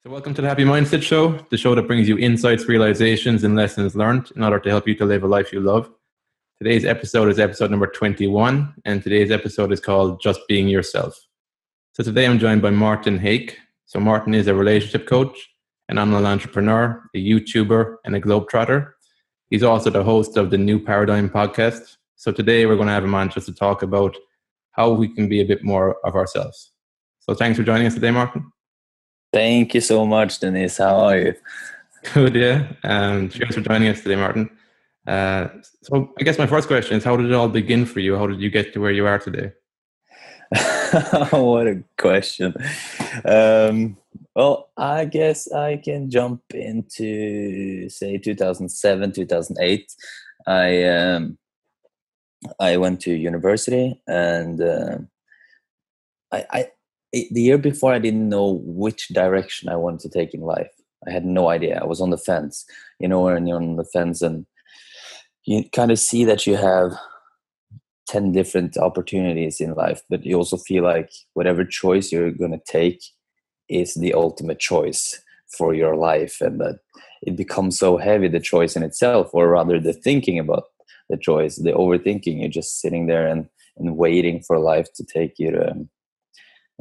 So, welcome to the Happy Mindset Show, the show that brings you insights, realizations, and lessons learned in order to help you to live a life you love. Today's episode is episode number 21, and today's episode is called Just Being Yourself. So, today I'm joined by Morten Hake. So, Morten is a relationship coach, an online entrepreneur, a YouTuber, and a globetrotter. He's also the host of the New Paradigm podcast. So, today we're going to have him on just to talk about how we can be a bit more of ourselves. So, thanks for joining us today, Morten. Thank you so much, Denise. How are you? Good, yeah. Cheers for joining us today, Morten. So I guess my first question is, how did it all begin for you? How did you get to where you are today? What a question. Well, I guess I can jump into, say, 2007, 2008. I went to university, and the year before, I didn't know which direction I wanted to take in life. I had no idea. I was on the fence, and you're on the fence and you kind of see that you have 10 different opportunities in life, but you also feel like whatever choice you're going to take is the ultimate choice for your life, and that it becomes so heavy, the choice in itself, or rather the thinking about the choice, the overthinking. You're just sitting there and waiting for life to take you to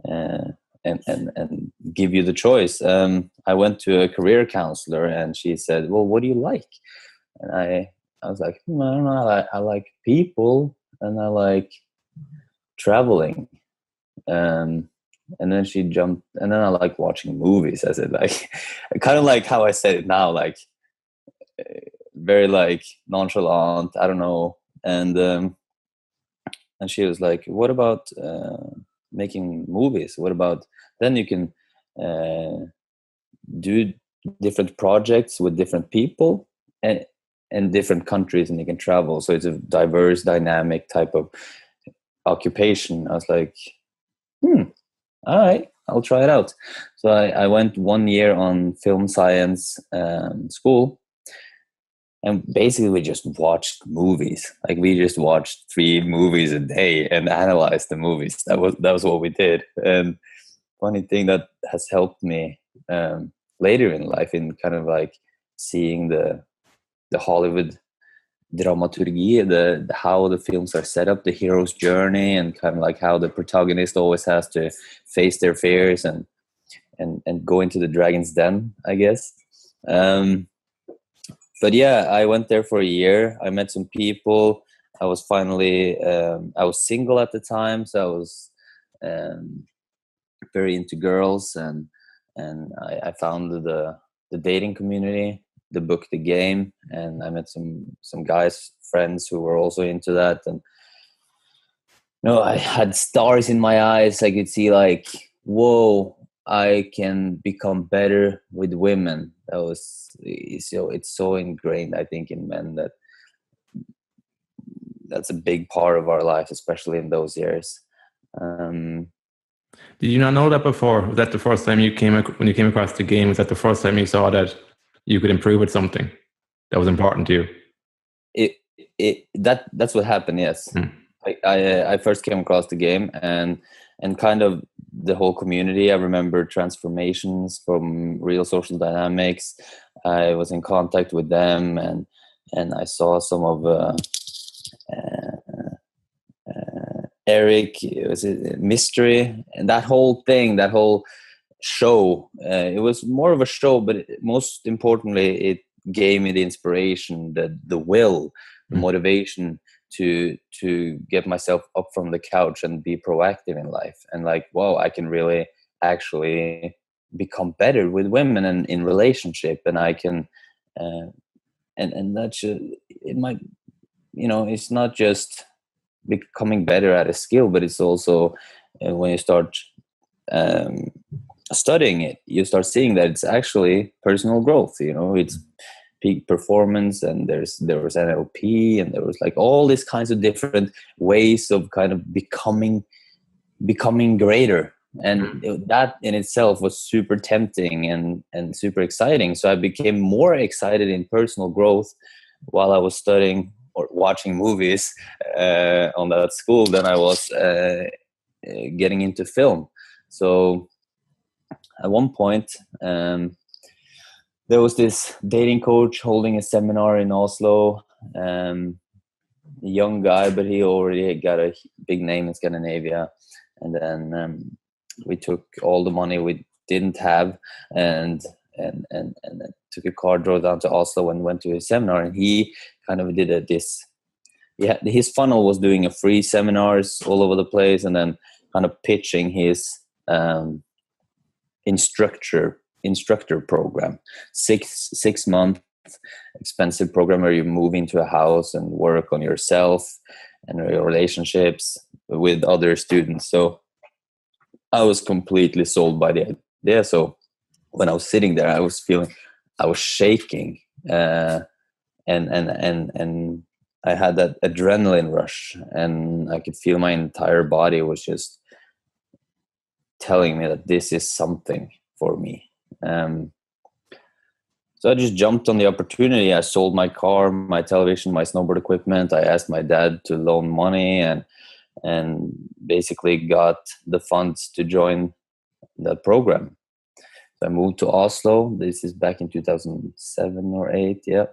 and give you the choice. I went to a career counselor, and she said, "Well, what do you like?" And I was like, I don't know. I like people, and I like traveling. And then she jumped, and then I like watching movies. I said, like, kind of like how I said it now, like very like nonchalant. I don't know. And she was like, "What about making movies? What about then you can do different projects with different people and different countries, and you can travel, so it's a diverse, dynamic type of occupation." I was like, all right, I'll try it out. So I went 1 year on film science school, and basically we just watched movies. Like, we just watched 3 movies a day and analyzed the movies. That was what we did. And funny thing that has helped me later in life, in kind of like seeing the Hollywood dramaturgy, the how the films are set up, the hero's journey, and kind of like how the protagonist always has to face their fears and go into the dragon's den, I guess. But yeah, I went there for a year. I met some people. I was finally, I was single at the time, so I was very into girls, and I found the dating community, the book, the game, and I met some guys, friends who were also into that. And I had stars in my eyes. I could see like, whoa, I can become better with women. That was it's so ingrained, I think, in men, that that's a big part of our life, especially in those years. Did you not know that before? Was that the first time when you came across the game? Was that the first time you saw that you could improve with something that was important to you? That's what happened. Yes. I first came across the game and kind of the whole community. I remember transformations from Real Social Dynamics. I was in contact with them, and I saw some of Eric. Was it Mystery? And that whole thing, that whole show. It was more of a show, but most importantly, it gave me the inspiration, the will, the motivation to get myself up from the couch and be proactive in life. And like, wow, I can really actually become better with women and in relationship, and I can and that should, it might, it's not just becoming better at a skill, but it's also when you start studying it, you start seeing that it's actually personal growth. It's peak performance, and there was NLP, and there was like all these kinds of different ways of kind of becoming greater. And that in itself was super tempting and super exciting. So I became more excited in personal growth while I was studying or watching movies on that school than I was getting into film. So at one point, there was this dating coach holding a seminar in Oslo. A young guy, but he already got a big name in Scandinavia. And then we took all the money we didn't have and took a car, drove down to Oslo and went to his seminar. And he kind of did his funnel was doing a free seminars all over the place, and then kind of pitching his instructor program, 6 month expensive program where you move into a house and work on yourself and your relationships with other students. So I was completely sold by the idea. So when I was sitting there, I was shaking, and I had that adrenaline rush, and I could feel my entire body was just telling me that this is something for me. So I just jumped on the opportunity. I sold my car, my television, my snowboard equipment. I asked my dad to loan money and basically got the funds to join that program. So I moved to Oslo. This is back in 2007 or 8. Yeah.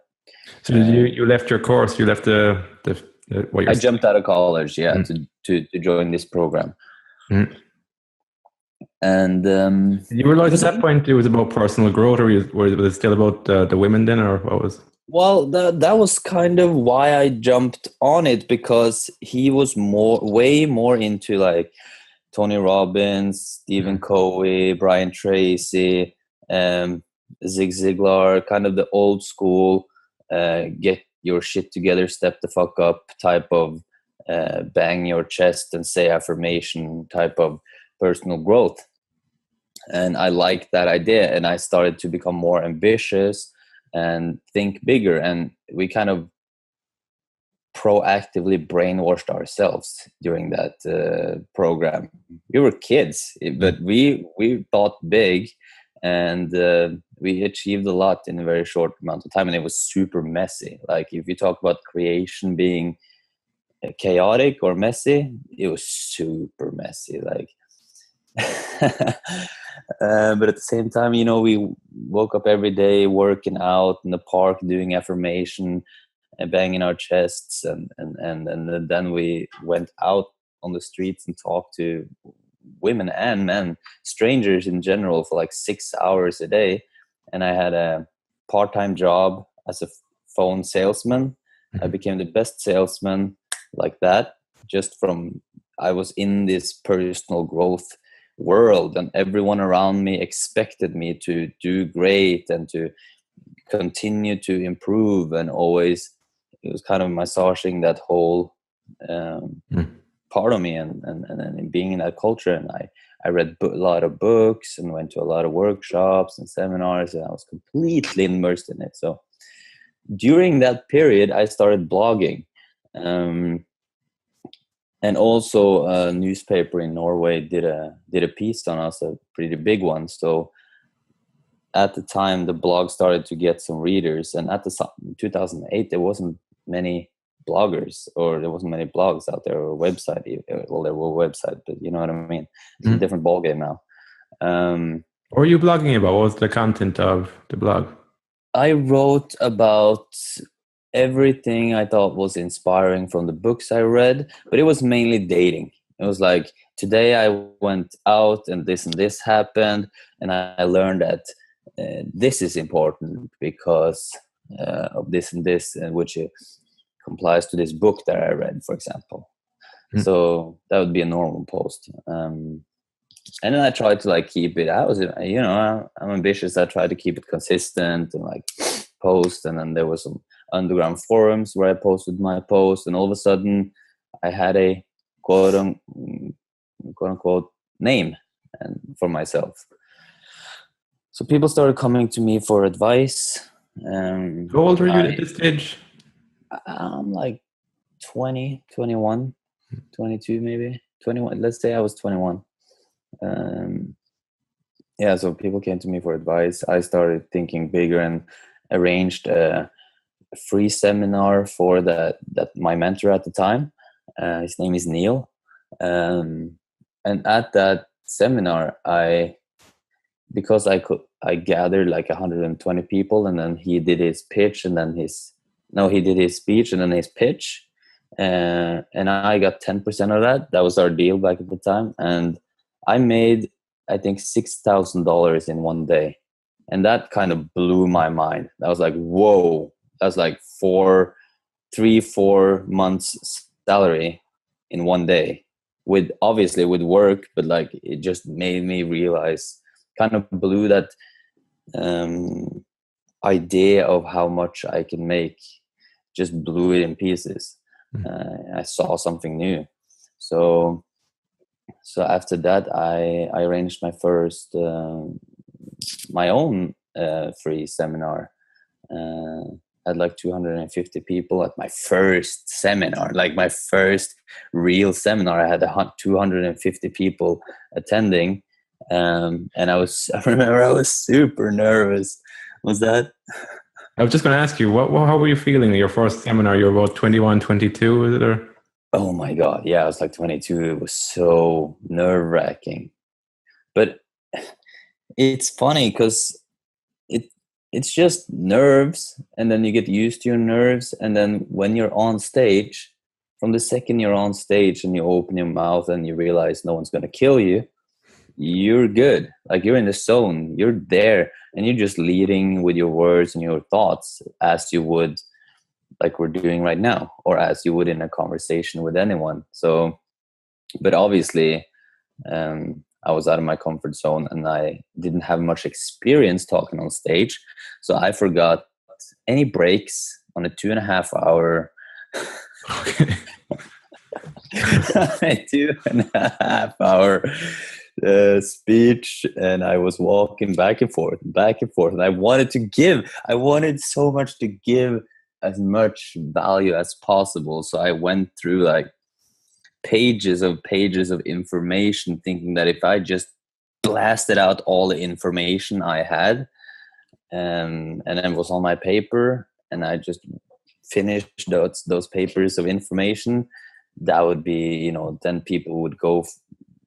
So you left your course? You left what I jumped out of college, to join this program. Mm-hmm. And did you realize at that point it was about personal growth, or was it still about the women then, or what was? Well, that was kind of why I jumped on it, because he was way more into like Tony Robbins, Stephen Covey, Brian Tracy, Zig Ziglar, kind of the old school, get your shit together, step the fuck up type of bang your chest and say affirmation type of personal growth. And I liked that idea, and I started to become more ambitious and think bigger. And we kind of proactively brainwashed ourselves during that program. We were kids, but we thought big, and we achieved a lot in a very short amount of time. And it was super messy. Like if you talk about creation being chaotic or messy, it was super messy. Like but at the same time, we woke up every day working out in the park, doing affirmation and banging our chests, and then we went out on the streets and talked to women and men, strangers in general, for like 6 hours a day. And I had a part-time job as a phone salesman. I became the best salesman like that, just from I was in this personal growth world, and everyone around me expected me to do great and to continue to improve, and always it was kind of massaging that whole part of me, and being in that culture. And I read a lot of books and went to a lot of workshops and seminars, and I was completely immersed in it. So during that period I started blogging, and also a newspaper in Norway did a piece on us, a pretty big one. So at the time, the blog started to get some readers. And at the 2008, there wasn't many bloggers, or there wasn't many blogs out there, or website. Well, there were websites, but you know what I mean? It's a different ballgame now. What were you blogging about? What was the content of the blog? I wrote about everything I thought was inspiring from the books I read, but it was mainly dating. It was like, today I went out and this happened, and I learned that this is important because of this and this, and which complies to this book that I read, for example. So that would be a normal post. And then I tried to like keep it. I'm ambitious. I tried to keep it consistent and like post. And then there was some underground forums where I posted my post, and all of a sudden I had a quote unquote name for myself. So people started coming to me for advice. How old were you at this stage? I'm like 20, 21, 22 maybe. 21. Let's say I was 21. So people came to me for advice. I started thinking bigger and arranged a free seminar for that my mentor at the time. His name is Neil. And at that seminar, I because I gathered like 120 people, and then he did his pitch, and then he did his speech and then his pitch, and I got 10% of that. That was our deal back at the time, and I made, I think, $6,000 in one day, and that kind of blew my mind. I was like, whoa, that's like 4 months salary in one day, with obviously with work, but like it just made me realize, kind of blew that idea of how much I can make, just blew it in pieces. I saw something new. So after that, I arranged my first my own free seminar. Had like 250 people at my first seminar, like my first real seminar. I had 250 people attending, and I remember I was super nervous. Was that? I was just going to ask you, how were you feeling at your first seminar? You were about 21, 22, is it? Or? Oh my God. Yeah, I was like 22. It was so nerve-wracking. But it's funny because it's just nerves, and then you get used to your nerves. And then when you're on stage, from the second you're on stage and you open your mouth and you realize no one's going to kill you, you're good. Like you're in the zone, you're there, and you're just leading with your words and your thoughts as you would, like we're doing right now, or as you would in a conversation with anyone. So, but obviously, I was out of my comfort zone and I didn't have much experience talking on stage. So I forgot any breaks on a 2.5 hour 2.5 hour speech, and I was walking back and forth, and I wanted so much to give as much value as possible. So I went through like pages of information, thinking that if I just blasted out all the information I had, and it was on my paper, and I just finished those papers of information, that would be, then people would go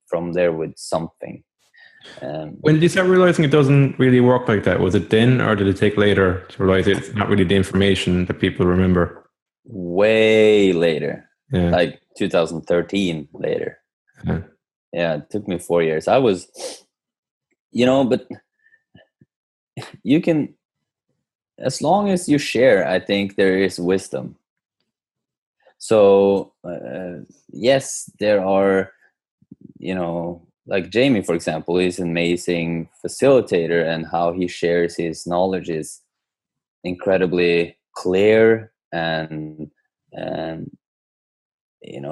from there with something. When did you start realizing it doesn't really work like that? Was it then, or did it take later to realize it's not really the information that people remember? Way later. Yeah. Like 2013 later. Yeah, it took me 4 years. I was, but you can, as long as you share, I think there is wisdom. So yes, there are, like Jamie, for example, is an amazing facilitator, and how he shares his knowledge is incredibly clear, and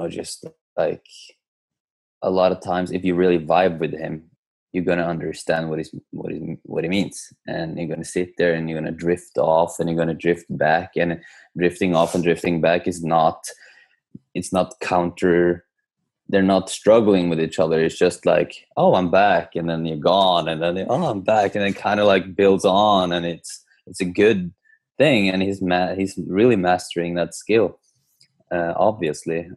just like a lot of times, if you really vibe with him, you're going to understand what he means, and you're going to sit there and you're going to drift off and you're going to drift back, and drifting off and drifting back is not counter. They're not struggling with each other. It's just like, oh, I'm back, and then you're gone, and then oh, I'm back, and it kind of like builds on, and it's a good thing, and he's really mastering that skill, obviously.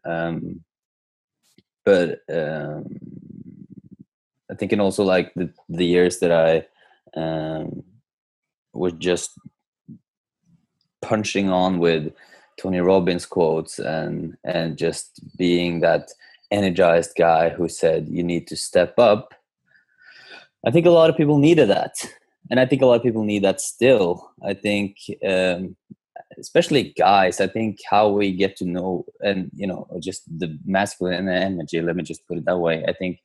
But I think, and also like the years that I was just punching on with Tony Robbins quotes, and just being that energized guy who said you need to step up. I think a lot of people needed that, and I think a lot of people need that still. I think especially guys, I think how we get to know, and just the masculine energy, let me just put it that way. I think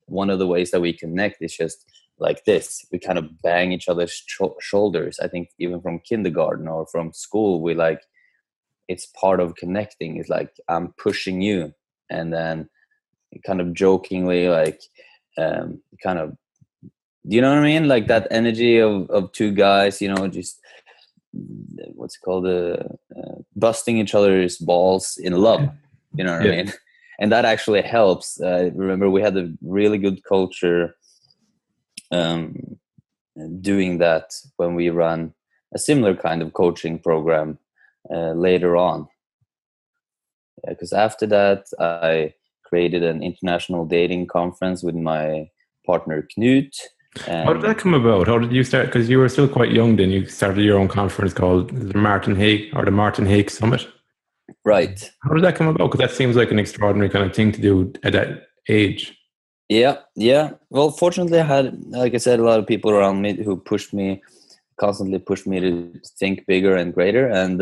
one of the ways that we connect is just like this. We kind of bang each other's shoulders. I think even from kindergarten or from school, we like, it's part of connecting. It's like, I'm pushing you, and then kind of jokingly, like kind of, do you know what I mean? Like that energy of two guys, just what's it called, busting each other's balls in love. You know what I mean? And that actually helps. Remember, we had a really good culture doing that when we ran a similar kind of coaching program later on. Because after that, I created an international dating conference with my partner Knut, How did that And come about? How did you start? Because you were still quite young then. You started your own conference called the Martin Hake or the Morten Hake Summit. right. How did that come about? Because that seems like an extraordinary kind of thing to do at that age. Yeah. Well, fortunately, I had, like I said, a lot of people around me who constantly pushed me to think bigger and greater. And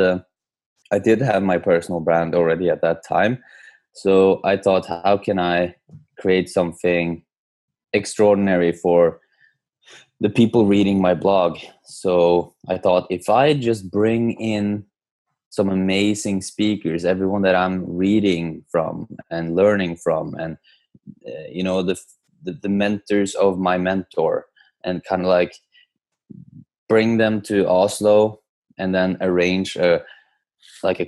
I did have my personal brand already at that time. So I thought, how can I create something extraordinary for the people reading my blog? So I thought, if I just bring in some amazing speakers, everyone that I'm reading from and learning from, and the mentors of my mentor, and kind of like bring them to Oslo and then arrange a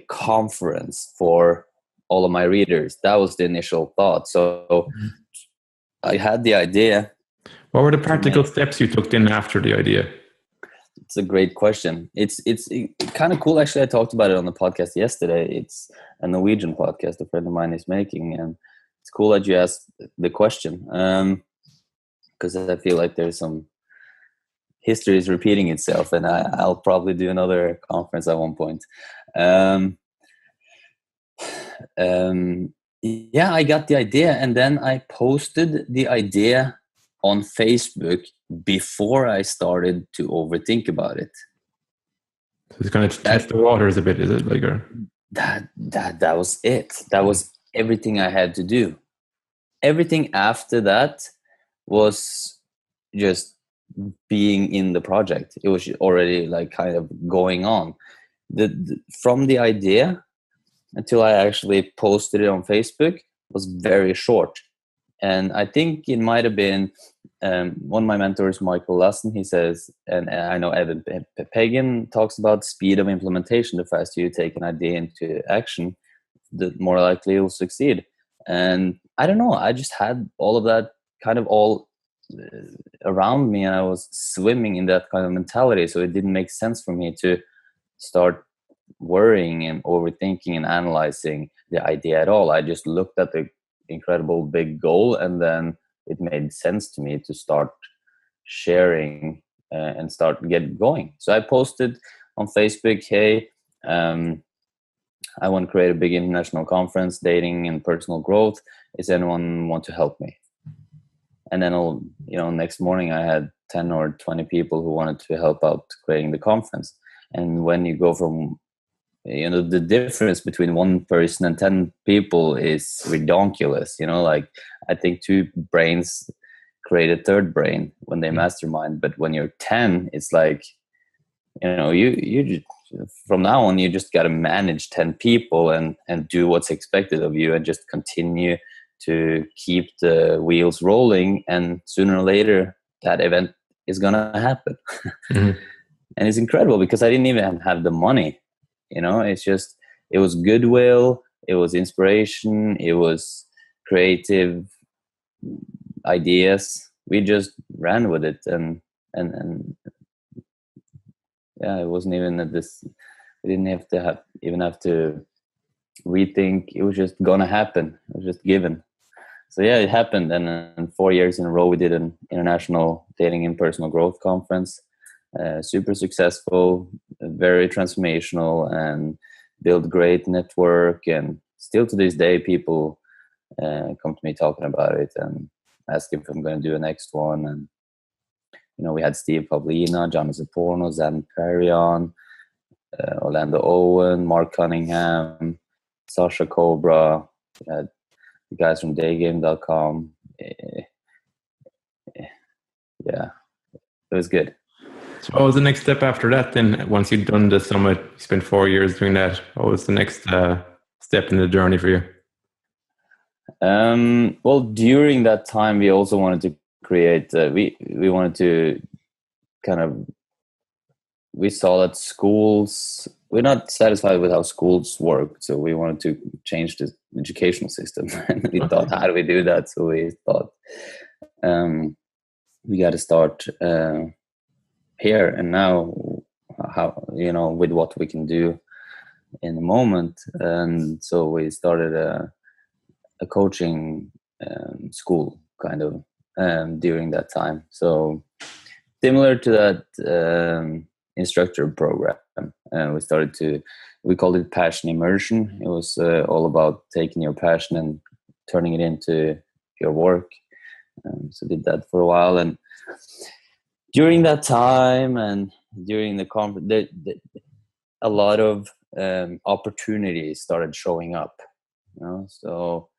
conference for all of my readers. That was the initial thought. So I had the idea. What were the practical steps you took then after the idea? It's a great question. It's kind of cool. Actually, I talked about it on the podcast yesterday. It's a Norwegian podcast a friend of mine is making, and it's cool that you asked the question, because I feel like there's some history is repeating itself, and I'll probably do another conference at one point. Yeah, I got the idea, and then I posted the idea on Facebook before I started to overthink about it. So it's kind of test the waters a bit, is it? Like, or that was it. That was everything I had to do. Everything after that was just being in the project. It was already like kind of going on. From the idea until I actually posted it on Facebook was very short. And I think it might have been one of my mentors, Michael Lassen, he says, and I know Evan Pagan talks about speed of implementation. The faster you take an idea into action, the more likely you'll succeed. And I don't know, I just had all of that kind of all around me, and I was swimming in that kind of mentality. So it didn't make sense for me to start worrying and overthinking and analyzing the idea at all. I just looked at the incredible big goal, and then it made sense to me to start sharing and start get going. So I posted on Facebook, hey, I want to create a big international conference, dating and personal growth. Is anyone want to help me? And then, next morning I had 10 or 20 people who wanted to help out creating the conference. And when you go from, the difference between one person and 10 people is ridiculous. Like, I think two brains create a third brain when they mastermind. But when you're 10, it's like, you just, from now on, you just got to manage 10 people and do what's expected of you, and just continue to keep the wheels rolling. And sooner or later, that event is going to happen. Mm-hmm. And it's incredible because I didn't even have the money. It's just, it was goodwill, it was inspiration, it was creative ideas. We just ran with it, and yeah, it wasn't even at this. We didn't have to rethink. It was just gonna happen. It was just given. So yeah, it happened. And 4 years in a row, we did an international dating and personal growth conference. Super successful, very transformational, and build great network. And still to this day, people come to me talking about it and ask if I'm going to do a next one. And we had Steve Pavlina, Johnny Zaporno, Zan Perion, Orlando Owen, Mark Cunningham, Sasha Cobra. We had the guys from daygame.com. Yeah, it was good. So what was the next step after that then? Once you'd done the summit, you spent 4 years doing that. What was the next step in the journey for you? Well, during that time, we also wanted to create, we wanted to kind of, we saw that schools, we're not satisfied with how schools work. So we wanted to change the educational system. And we thought, how do we do that? So we thought, we got to start here and now, how, with what we can do in the moment. And so we started a coaching school kind of, during that time. So similar to that instructor program, we called it passion immersion. It was all about taking your passion and turning it into your work. So did that for a while, and during that time and during the conference, a lot of opportunities started showing up. So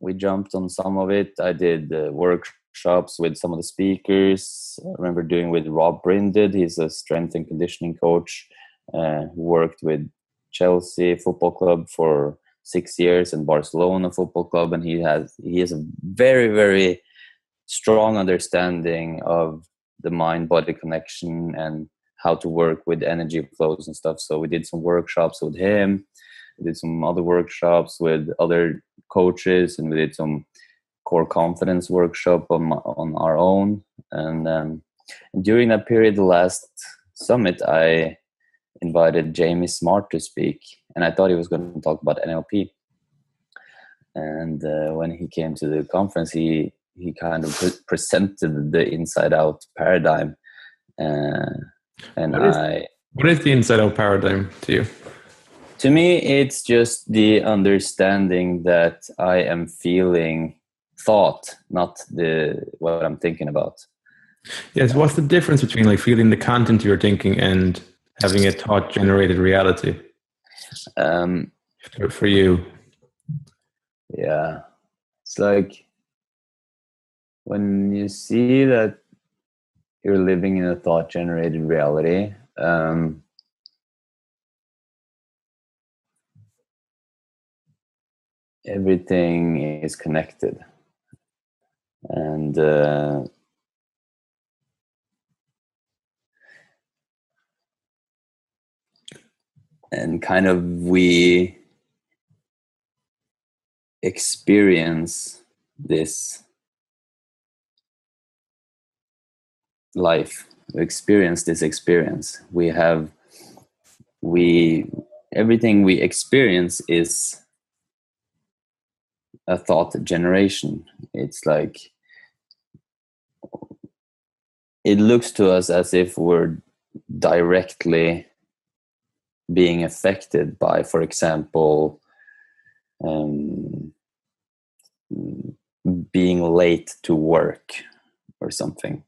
we jumped on some of it. I did workshops with some of the speakers. I remember doing with Rob Brinded. He's a strength and conditioning coach who worked with Chelsea Football Club for 6 years and Barcelona Football Club, and he has a very, very strong understanding of the mind-body connection and how to work with energy flows and stuff. So we did some workshops with him. We did some other workshops with other coaches, and we did some core confidence workshop on our own. And during that period, the last summit, I invited Jamie Smart to speak, and I thought he was going to talk about NLP. And when he came to the conference, he kind of presented the inside out paradigm. What is the inside out paradigm to you? To me, it's just the understanding that I am feeling thought, not what I'm thinking about. Yes. What's the difference between like feeling the content you're thinking and having a thought generated reality? For you. Yeah. It's like when you see that you're living in a thought generated reality, everything is connected, and kind of we experience this life. We experience this experience. Everything we experience is a thought generation. It's like it looks to us as if we're directly being affected by, for example, being late to work or something,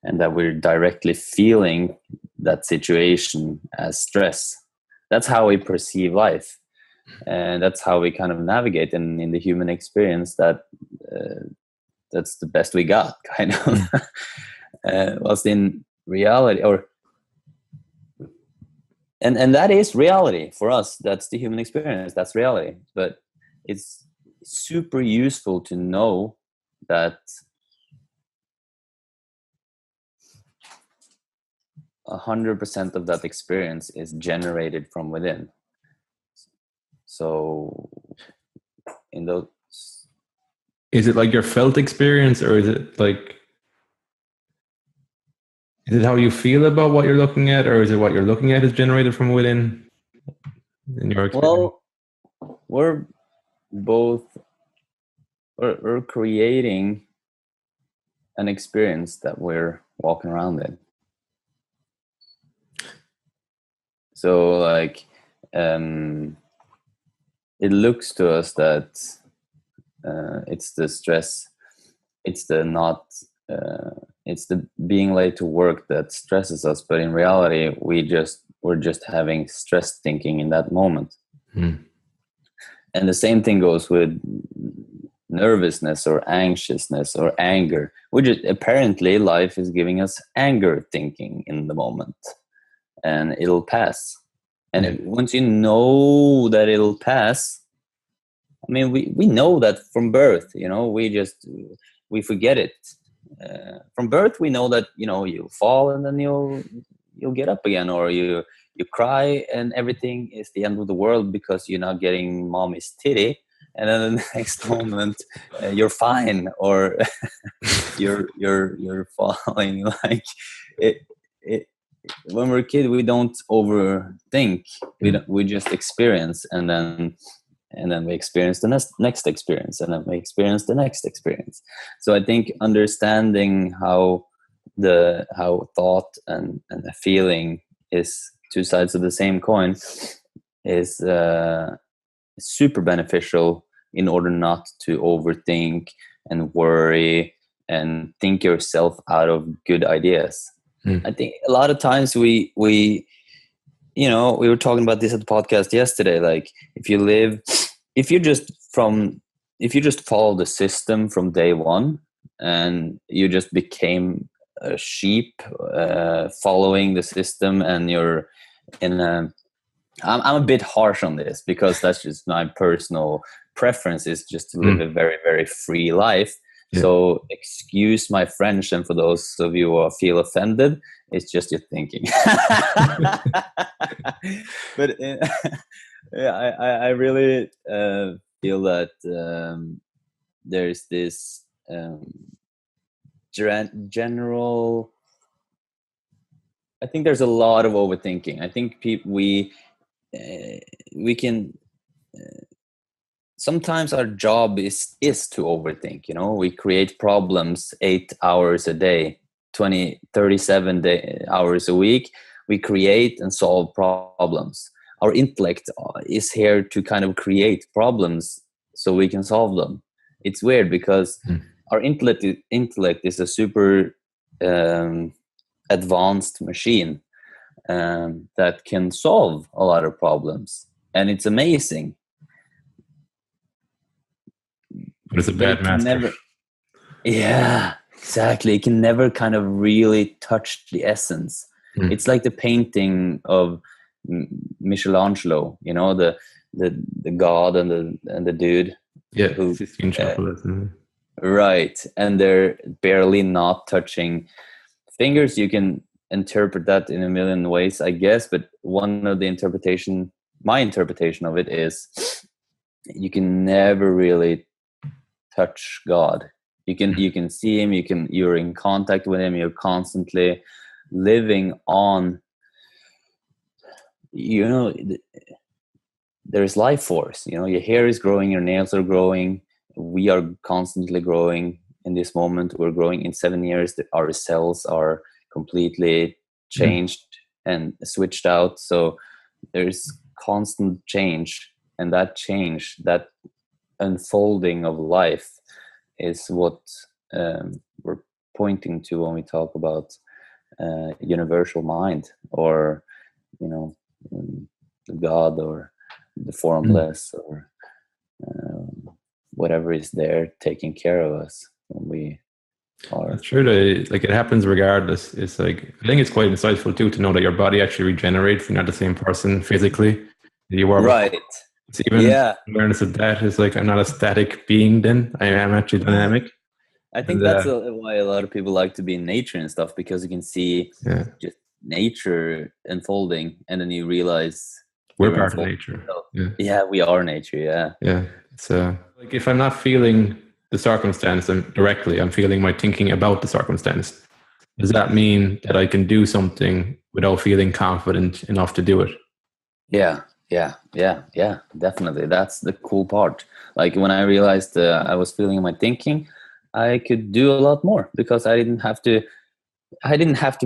and that we're directly feeling that situation as stress. That's how we perceive life, and that's how we kind of navigate in the human experience. That's the best we got, kind of. Whilst in reality, and that is reality for us. That's the human experience. That's reality. But it's super useful to know that 100% of that experience is generated from within. So in those, is it like your felt experience, or is it how you feel about what you're looking at, or is it what you're looking at is generated from within in your experience? Well, we're creating an experience that we're walking around in. So like it looks to us that it's the stress, it's the being late to work that stresses us, but in reality we're just having stress thinking in that moment. And the same thing goes with nervousness or anxiousness or anger. Apparently life is giving us anger thinking in the moment, and it'll pass. And once you know that it'll pass, I mean, we know that from birth, we forget it. From birth, we know that, you'll fall and then you'll get up again, or you cry and everything is the end of the world because you're not getting mommy's titty. And then the next moment you're fine, or you're falling. Like it, when we're a kid, we don't overthink. We just experience, and then and then we experience the next experience, and then we experience the next experience. So I think understanding how thought and the feeling is two sides of the same coin is super beneficial in order not to overthink and worry and think yourself out of good ideas. I think a lot of times we were talking about this at the podcast yesterday. Like if you just follow the system from day one, and you just became a sheep following the system, and you're in a I'm a bit harsh on this because that's just my personal preference, is just to live a very, very free life. Yeah. So excuse my French, and for those of you who feel offended, it's just your thinking. But yeah, I really feel that there's this general. I think there's a lot of overthinking. I think we can sometimes our job is to overthink. We create problems 8 hours a day, 37 hours a week. We create and solve problems. Our intellect is here to kind of create problems so we can solve them. It's weird because our intellect is a super advanced machine that can solve a lot of problems, and it's amazing. But it's a bad master. Yeah, exactly. It can never kind of really touch the essence. It's like the painting of Michelangelo, the god and the dude. Yeah, Sistine Chapel. Right, and they're barely not touching fingers. You can interpret that in a million ways, I guess, but one of the my interpretation of it is you can never really touch God. You can see him, you're in contact with him, you're constantly living on, there's life force. Your hair is growing, your nails are growing, we are constantly growing. In this moment, we're growing. In 7 years, our cells are completely changed and switched out. So there's constant change, and that change, that unfolding of life, is what we're pointing to when we talk about universal mind, or God, or the formless, or whatever is there taking care of us when we are. It's true that it happens regardless. It's like, I think it's quite insightful too to know that your body actually regenerates. You're not the same person physically that you were right before. It's even awareness of that is like, I'm not a static being then, I am actually dynamic. I think that's why a lot of people like to be in nature and stuff, because you can see just nature unfolding, and then you realize we're part of nature. Yeah, we are nature. Yeah. So like, if I'm not feeling the circumstance directly, I'm feeling my thinking about the circumstance. Does that mean that I can do something without feeling confident enough to do it? Yeah, definitely. That's the cool part. Like when I realized I was feeling my thinking, I could do a lot more, because I didn't have to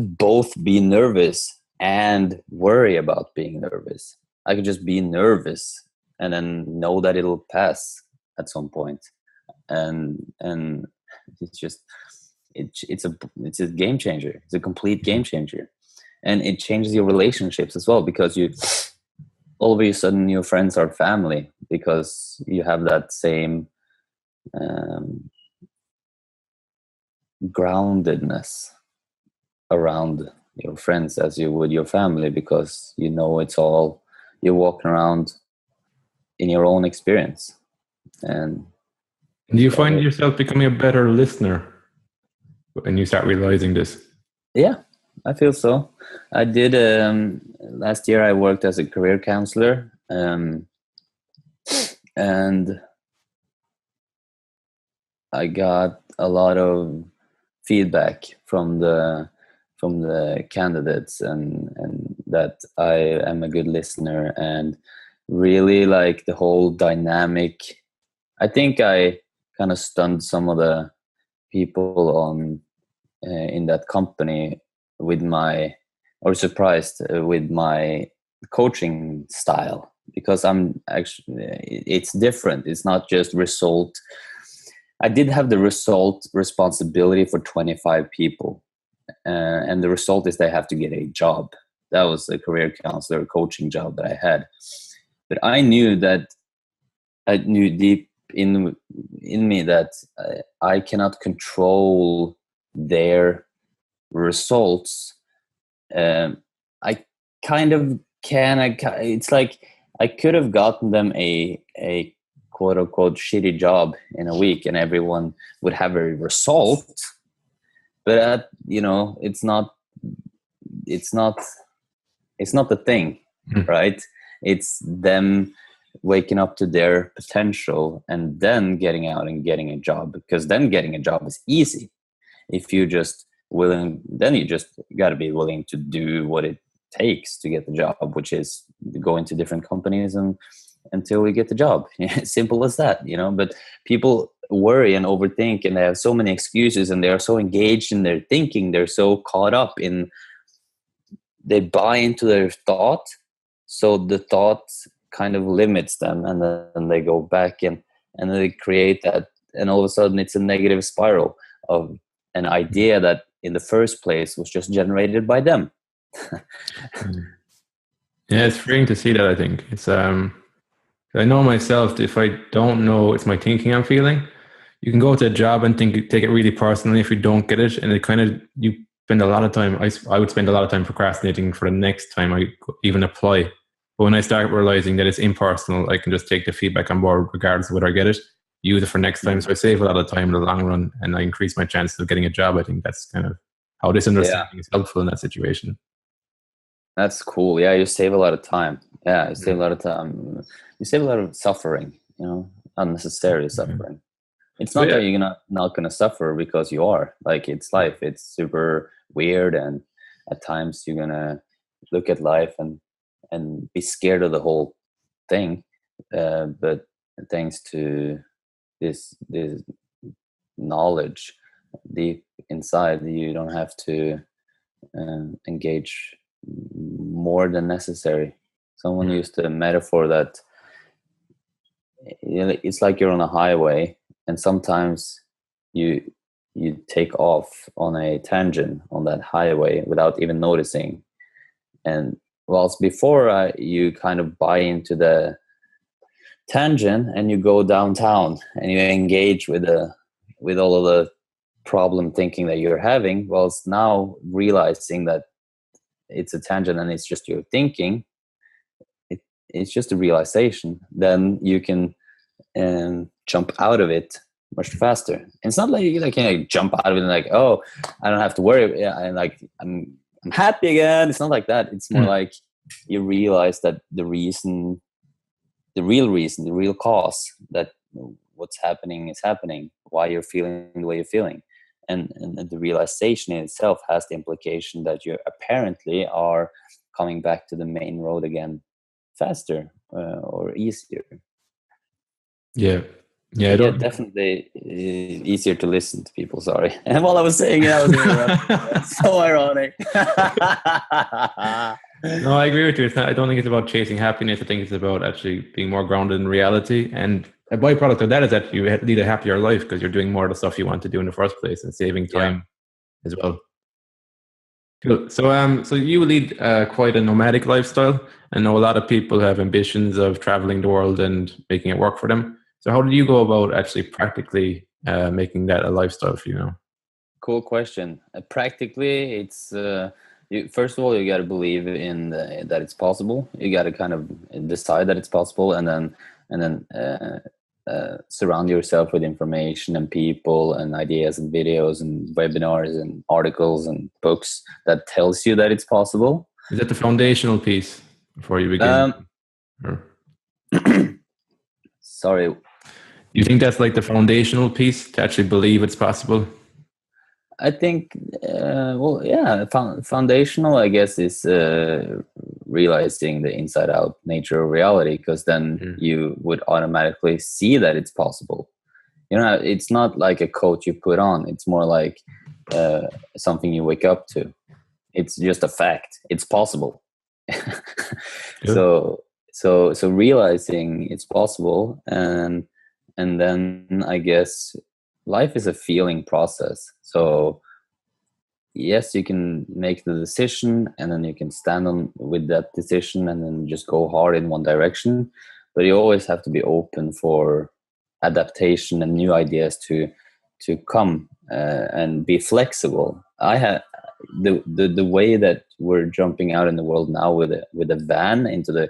both be nervous and worry about being nervous. I could just be nervous and then know that it'll pass at some point. And it's just it's a game changer. It's a complete game changer, and it changes your relationships as well, because all of a sudden your friends are family, because you have that same groundedness around your friends as you would your family, because it's all, you're walking around in your own experience. And do you find yourself becoming a better listener when you start realizing this? Yeah, I feel so. I did last year I worked as a career counselor, and I got a lot of feedback from the candidates, and that I am a good listener, and really like the whole dynamic. I think I kind of stunned some of the people on in that company with my, or surprised with my coaching style, because I'm actually, it's different. It's not just result. I did have the result responsibility for 25 people, and the result is they have to get a job. That was a career counselor coaching job that I had. But I knew deep in me that I cannot control their results. I kind of can. It's like I could have gotten them a quote unquote shitty job in a week, and everyone would have a result. But it's not the thing, right? It's them waking up to their potential and then getting out and getting a job, because then getting a job is easy. If you just willing, then you just got to be willing to do what it takes to get the job, which is go into different companies and until you get the job. Simple as that, but people worry and overthink, and they have so many excuses, and they are so engaged in their thinking, they're so caught up in, they buy into their thought, so the thought kind of limits them, and then they go back and they create that, and all of a sudden it's a negative spiral of an idea that in the first place was just generated by them. Yeah, it's freeing to see that. I think it's I know myself, if I don't know it's my thinking I'm feeling, you can go to a job and take it really personally if you don't get it, and it kind of, you spend a lot of time, I would spend a lot of time procrastinating for the next time I even apply. But when I start realizing that it's impersonal, I can just take the feedback on board regardless of whether I get it, use it for next time. So I save a lot of time in the long run, and I increase my chances of getting a job. I think that's kind of how this understanding is helpful in that situation. That's cool. Yeah, you save a lot of time. Yeah, you save a lot of time. You save a lot of suffering, unnecessary suffering. It's not that you're not going to suffer, because you are. Like, it's life. It's super weird, and at times you're going to look at life and be scared of the whole thing. But thanks to this knowledge deep inside, you don't have to engage more than necessary. Someone used a metaphor that it's like you're on a highway, and sometimes you take off on a tangent on that highway without even noticing, and whilst before you kind of buy into the tangent and you go downtown and you engage with all of the problem thinking that you're having, whilst now realizing that it's a tangent and it's just your thinking, it's just a realization, then you can jump out of it much faster. It's not like you can jump out of it and like, oh, I don't have to worry, and like I'm happy again. It's not like that. It's more like you realize that the real cause that what's happening is happening, why you're feeling the way you're feeling. And the realization in itself has the implication that you apparently are coming back to the main road again faster or easier. Yeah, definitely easier to listen to people. Sorry. And while I was saying it, I was interrupted. So ironic. No, I agree with you. I don't think it's about chasing happiness. I think it's about actually being more grounded in reality. And a byproduct of that is that you lead a happier life because you're doing more of the stuff you want to do in the first place and saving time as well. Cool. So you lead quite a nomadic lifestyle. I know a lot of people have ambitions of traveling the world and making it work for them. So how do you go about actually practically making that a lifestyle for you now? Cool question. Practically, it's first of all, you got to believe in that it's possible. You got to kind of decide that it's possible, and then surround yourself with information and people and ideas and videos and webinars and articles and books that tells you that it's possible. Is that the foundational piece before you begin? Sorry. You think that's like the foundational piece to actually believe it's possible? I think, foundational, I guess, is realizing the inside out nature of reality, because then you would automatically see that it's possible. You know, it's not like a coat you put on. It's more like something you wake up to. It's just a fact. It's possible. So realizing it's possible, and then I guess life is a feeling process. So yes, you can make the decision, and then you can stand on with that decision, and then just go hard in one direction. But you always have to be open for adaptation and new ideas to come, and be flexible. I have the way that we're jumping out in the world now with a van into the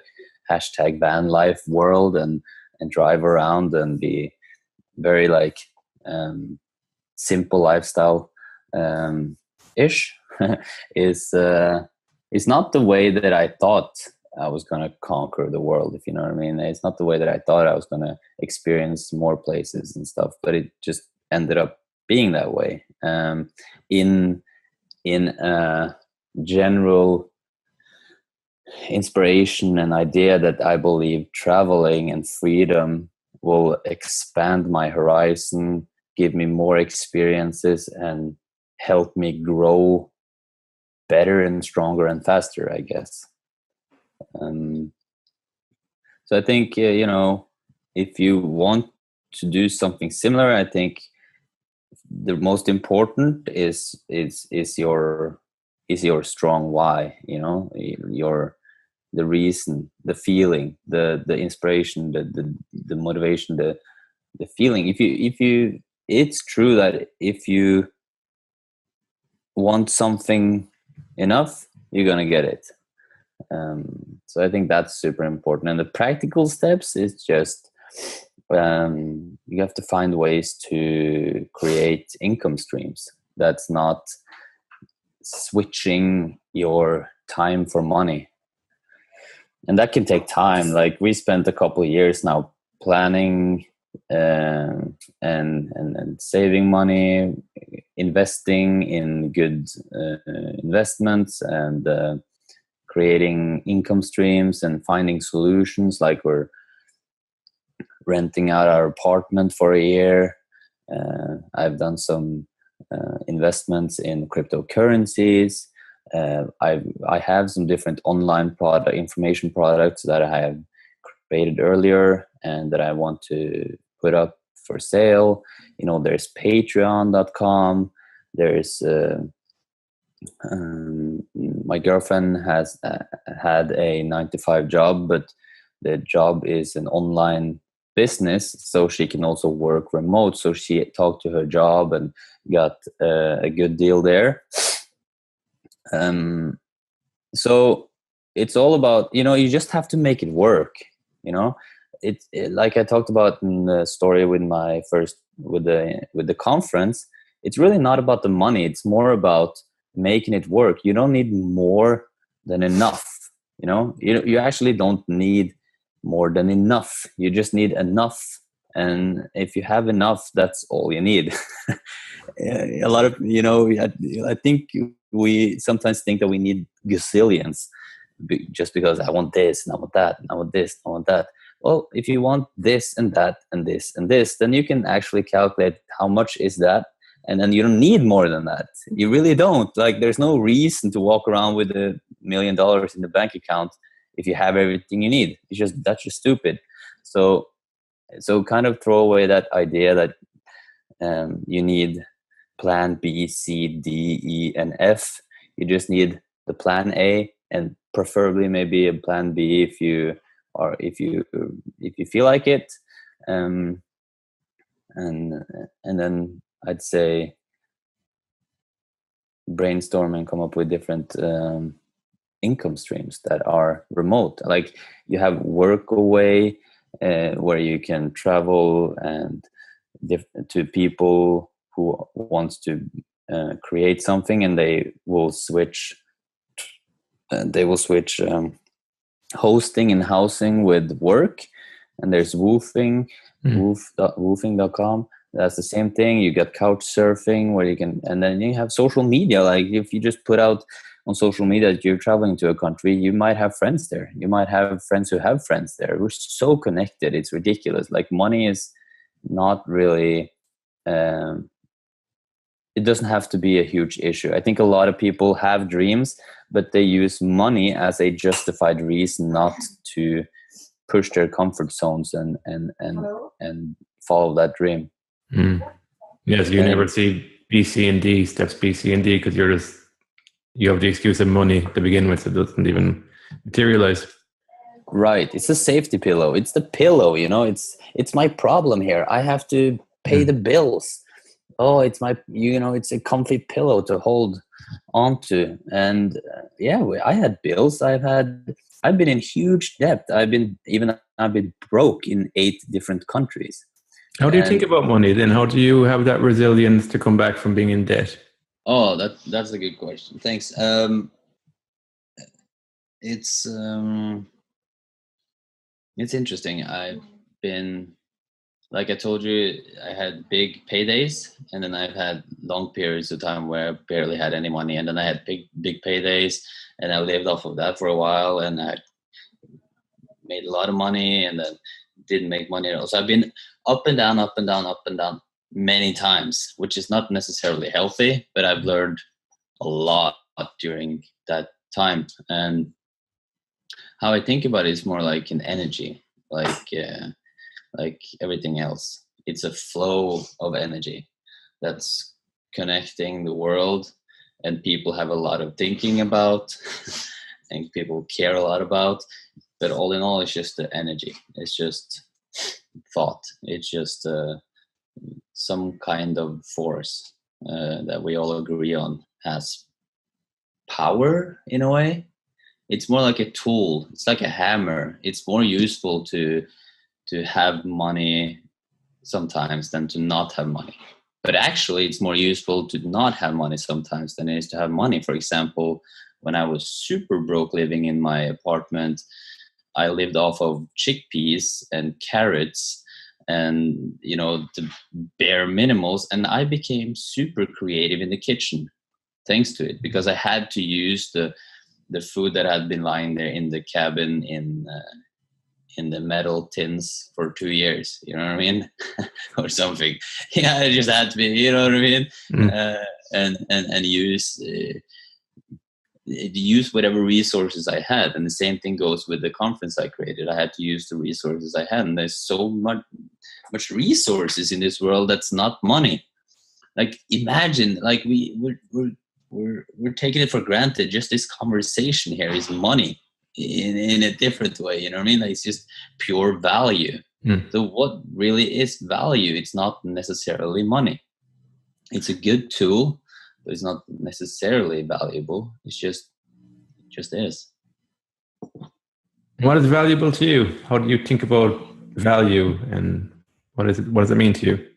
hashtag van life world, and drive around and be very like simple lifestyle ish is not the way that I thought I was going to conquer the world, if you know what I mean. It's not the way that I thought I was going to experience more places and stuff, but it just ended up being that way. In a general inspiration and idea that I believe traveling and freedom will expand my horizon, give me more experiences, and help me grow better and stronger and faster, I guess. So I think, you know, if you want to do something similar, I think the most important is your strong why, you know, the reason, the feeling, the inspiration, the motivation, the feeling. If you it's true that if you want something enough, you're gonna get it. So I think that's super important. And the practical steps is just you have to find ways to create income streams. That's not switching your time for money, and that can take time. Like we spent a couple of years now planning and saving money, investing in good investments, and creating income streams and finding solutions. Like we're renting out our apartment for a year. I've done some investments in cryptocurrencies. I have some different online information products that I have created earlier and that I want to put up for sale. You know, there's patreon.com. There's my girlfriend has had a 9-to-5 job, but the job is an online business, so she can also work remote. So she talked to her job and got a good deal there. So it's all about, you know, you just have to make it work. You know, it like I talked about in the story with my first with the conference. It's really not about the money. It's more about making it work. You don't need more than enough. You know, you actually don't need more than enough. You just need enough. And if you have enough, that's all you need. A lot of, you know, I think we sometimes think that we need gazillions just because I want this and I want that and I want this and I want that. Well, if you want this and that and this and this, then you can actually calculate how much is that. And then you don't need more than that. You really don't. Like, there's no reason to walk around with $1 million in the bank account if you have everything you need. That's just stupid. So kind of throw away that idea that you need plan B, C, D, E, and F. You just need the plan A, and preferably maybe a plan B if you feel like it. And then I'd say brainstorm and come up with different income streams that are remote. Like you have Workaway, where you can travel and to people who wants to create something, and they will switch hosting and housing with work. And there's woofing, woofing.com. That's the same thing. You got couch surfing where you can, and then you have social media. Like if you just put out on social media that you're traveling to a country, you might have friends there. You might have friends who have friends there. We're so connected. It's ridiculous. Like money is not really, it doesn't have to be a huge issue. I think a lot of people have dreams, but they use money as a justified reason not to push their comfort zones and follow that dream. Yes, you never see B, C, and D, steps B, C, and D, because you have the excuse of money to begin with, so it doesn't even materialize. Right. It's a safety pillow. It's the pillow, it's my problem here. I have to pay the bills. Oh, it's it's a comfy pillow to hold onto. And I had bills. I've been in huge debt. I've been broke in 8 different countries. How do you think about money then? How do you have that resilience to come back from being in debt? Oh, that's a good question. Thanks. It's interesting. I've been, like I told you, I had big paydays, and then I've had long periods of time where I barely had any money, and then I had big paydays, and I lived off of that for a while, and I made a lot of money, and then didn't make money at all. So I've been up and down many times, which is not necessarily healthy, but I've learned a lot during that time. And how I think about it is more like an energy, like everything else. It's a flow of energy that's connecting the world, and people have a lot of thinking about and people care a lot about, but all in all, it's just the energy. It's just thought. It's just some kind of force that we all agree on has power in a way. It's more like a tool. It's like a hammer. It's more useful to have money sometimes than to not have money. But actually, it's more useful to not have money sometimes than it is to have money. For example, when I was super broke living in my apartment, I lived off of chickpeas and carrots and, the bare minimals. And I became super creative in the kitchen thanks to it, because I had to use the food that had been lying there in the cabin in the metal tins for 2 years, you know what I mean? Or something. Yeah, it just had to be, you know what I mean? And use whatever resources I had. And the same thing goes with the conference I created. I had to use the resources I had. And there's so much resources in this world that's not money. Like imagine, like we're taking it for granted. Just this conversation here is money in a different way. You know what I mean? Like it's just pure value. So what really is value? It's not necessarily money. It's a good tool, but it's not necessarily valuable. It's just is. What is valuable to you? How do you think about value, and what does it mean to you?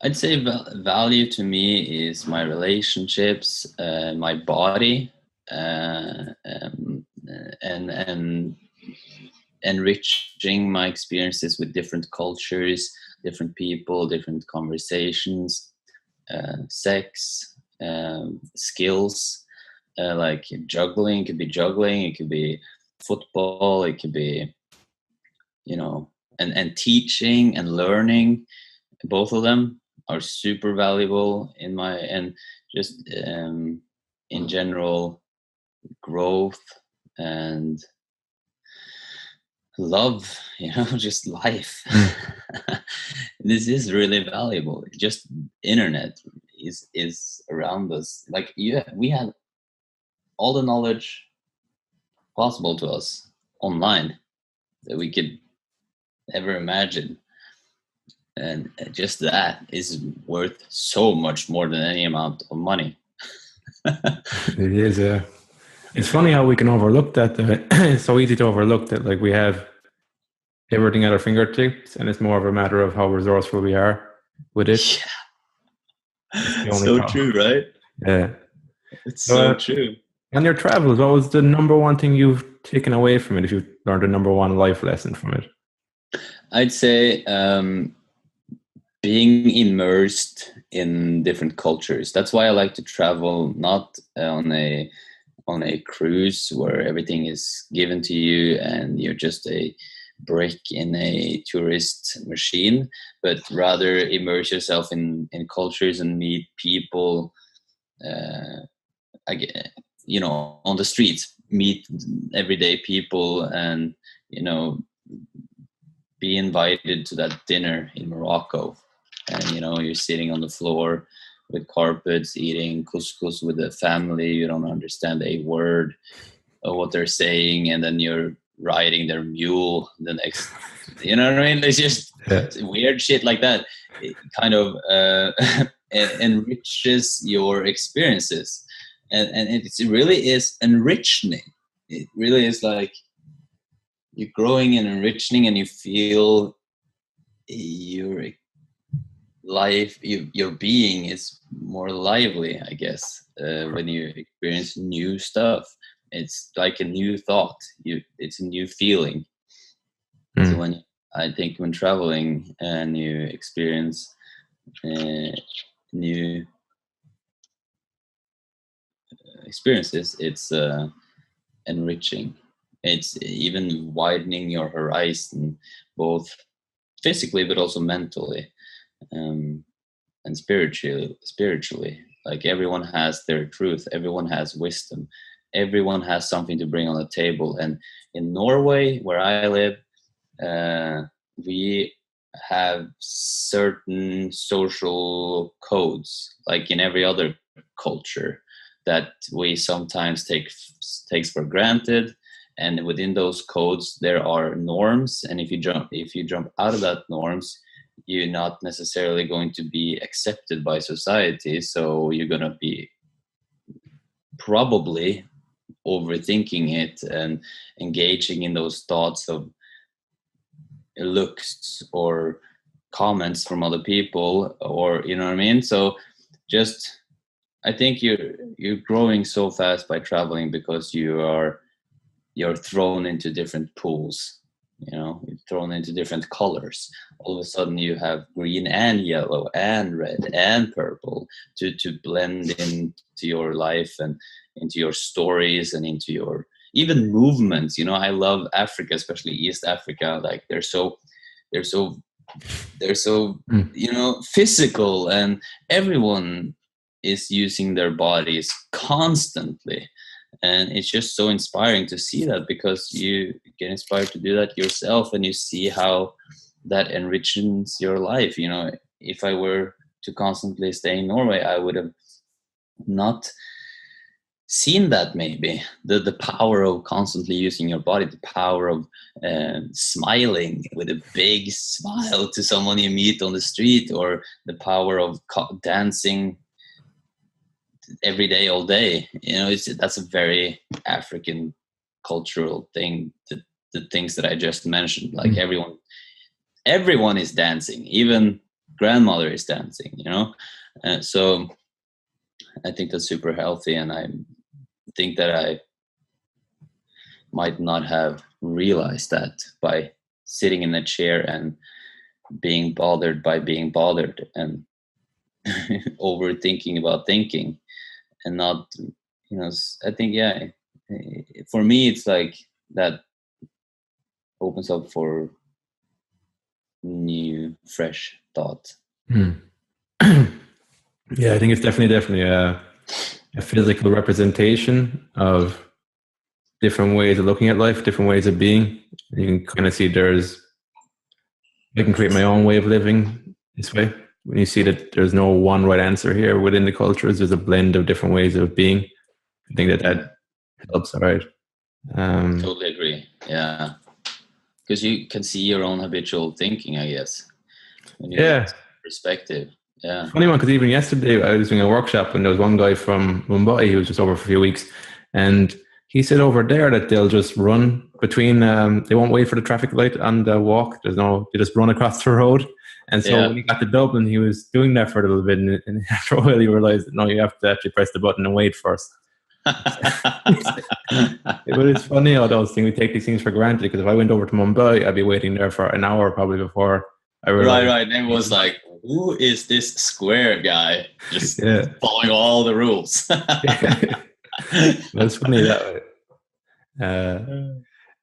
I'd say value to me is my relationships, my body, and enriching my experiences with different cultures, different people, different conversations, sex, skills, like juggling. It could be juggling, it could be football, it could be, and teaching and learning. Both of them are super valuable and just in general, growth and love, just life. This is really valuable. Just internet is around us. Like we had all the knowledge possible to us online that we could ever imagine. And just that is worth so much more than any amount of money. It is. It's funny how we can overlook that. It's so easy to overlook that. Like we have everything at our fingertips, and it's more of a matter of how resourceful we are with it. Yeah. So true, right? Yeah. It's so true. On your travels, what was the number one thing you've taken away from it? If you've learned a number one life lesson from it? I'd say being immersed in different cultures. That's why I like to travel, not on a cruise where everything is given to you and you're just a brick in a tourist machine, but rather immerse yourself in cultures and meet people, on the streets, meet everyday people, and be invited to that dinner in Morocco, and you're sitting on the floor with carpets eating couscous with the family. You don't understand a word of what they're saying, and then you're riding their mule the next. You know what I mean? It's just weird shit like that. It kind of enriches your experiences, and it really is enriching. It really is like you're growing and enriching, and you feel your life, your being is more lively, I guess, when you experience new stuff. It's like a new thought. It's a new feeling. So when traveling and you experience new experiences, it's enriching. It's even widening your horizon, both physically but also mentally, and spiritually. Like, everyone has their truth, everyone has wisdom, everyone has something to bring on the table. And in Norway, where I live, we have certain social codes, like in every other culture, that we sometimes takes for granted. And within those codes there are norms, and if you jump out of that norms, you're not necessarily going to be accepted by society. So you're going to be probably overthinking it and engaging in those thoughts of looks or comments from other people, or you know what I mean. So just, I think you're growing so fast by traveling, because you're thrown into different pools. You're thrown into different colors. All of a sudden you have green and yellow and red and purple to blend into your life and into your stories and into your even movements. I love Africa, especially East Africa. Like, they're so physical, and everyone is using their bodies constantly. And it's just so inspiring to see that, because you get inspired to do that yourself, and you see how that enriches your life. If I were to constantly stay in Norway, I would have not seen that, maybe the power of constantly using your body, the power of smiling with a big smile to someone you meet on the street, or the power of dancing every day, all day. That's a very African cultural thing. The things that I just mentioned, like everyone is dancing, even grandmother is dancing. So I think that's super healthy, and I think that I might not have realized that by sitting in a chair and being bothered by being bothered, and overthinking about thinking, and not, I think, for me, it's like that opens up for new, fresh thought. Yeah, I think it's definitely a physical representation of different ways of looking at life, different ways of being. You can kind of see I can create my own way of living this way. When you see that there's no one right answer here within the cultures, there's a blend of different ways of being. I think that helps. All right. Totally agree. Yeah. Because you can see your own habitual thinking, I guess. When you get perspective. Yeah. Funny one, because even yesterday I was doing a workshop, and there was one guy from Mumbai who was just over for a few weeks, and he said over there that they'll just run between. They won't wait for the traffic light on the walk. They just run across the road. And so when he got to Dublin, he was doing that for a little bit, and after a while he realized, no, you have to actually press the button and wait first. But it's funny how those things, we take these things for granted, because if I went over to Mumbai, I'd be waiting there for an hour probably before I Right, realized. right. And it was like, who is this square guy just Yeah. following all the rules? That's funny that way.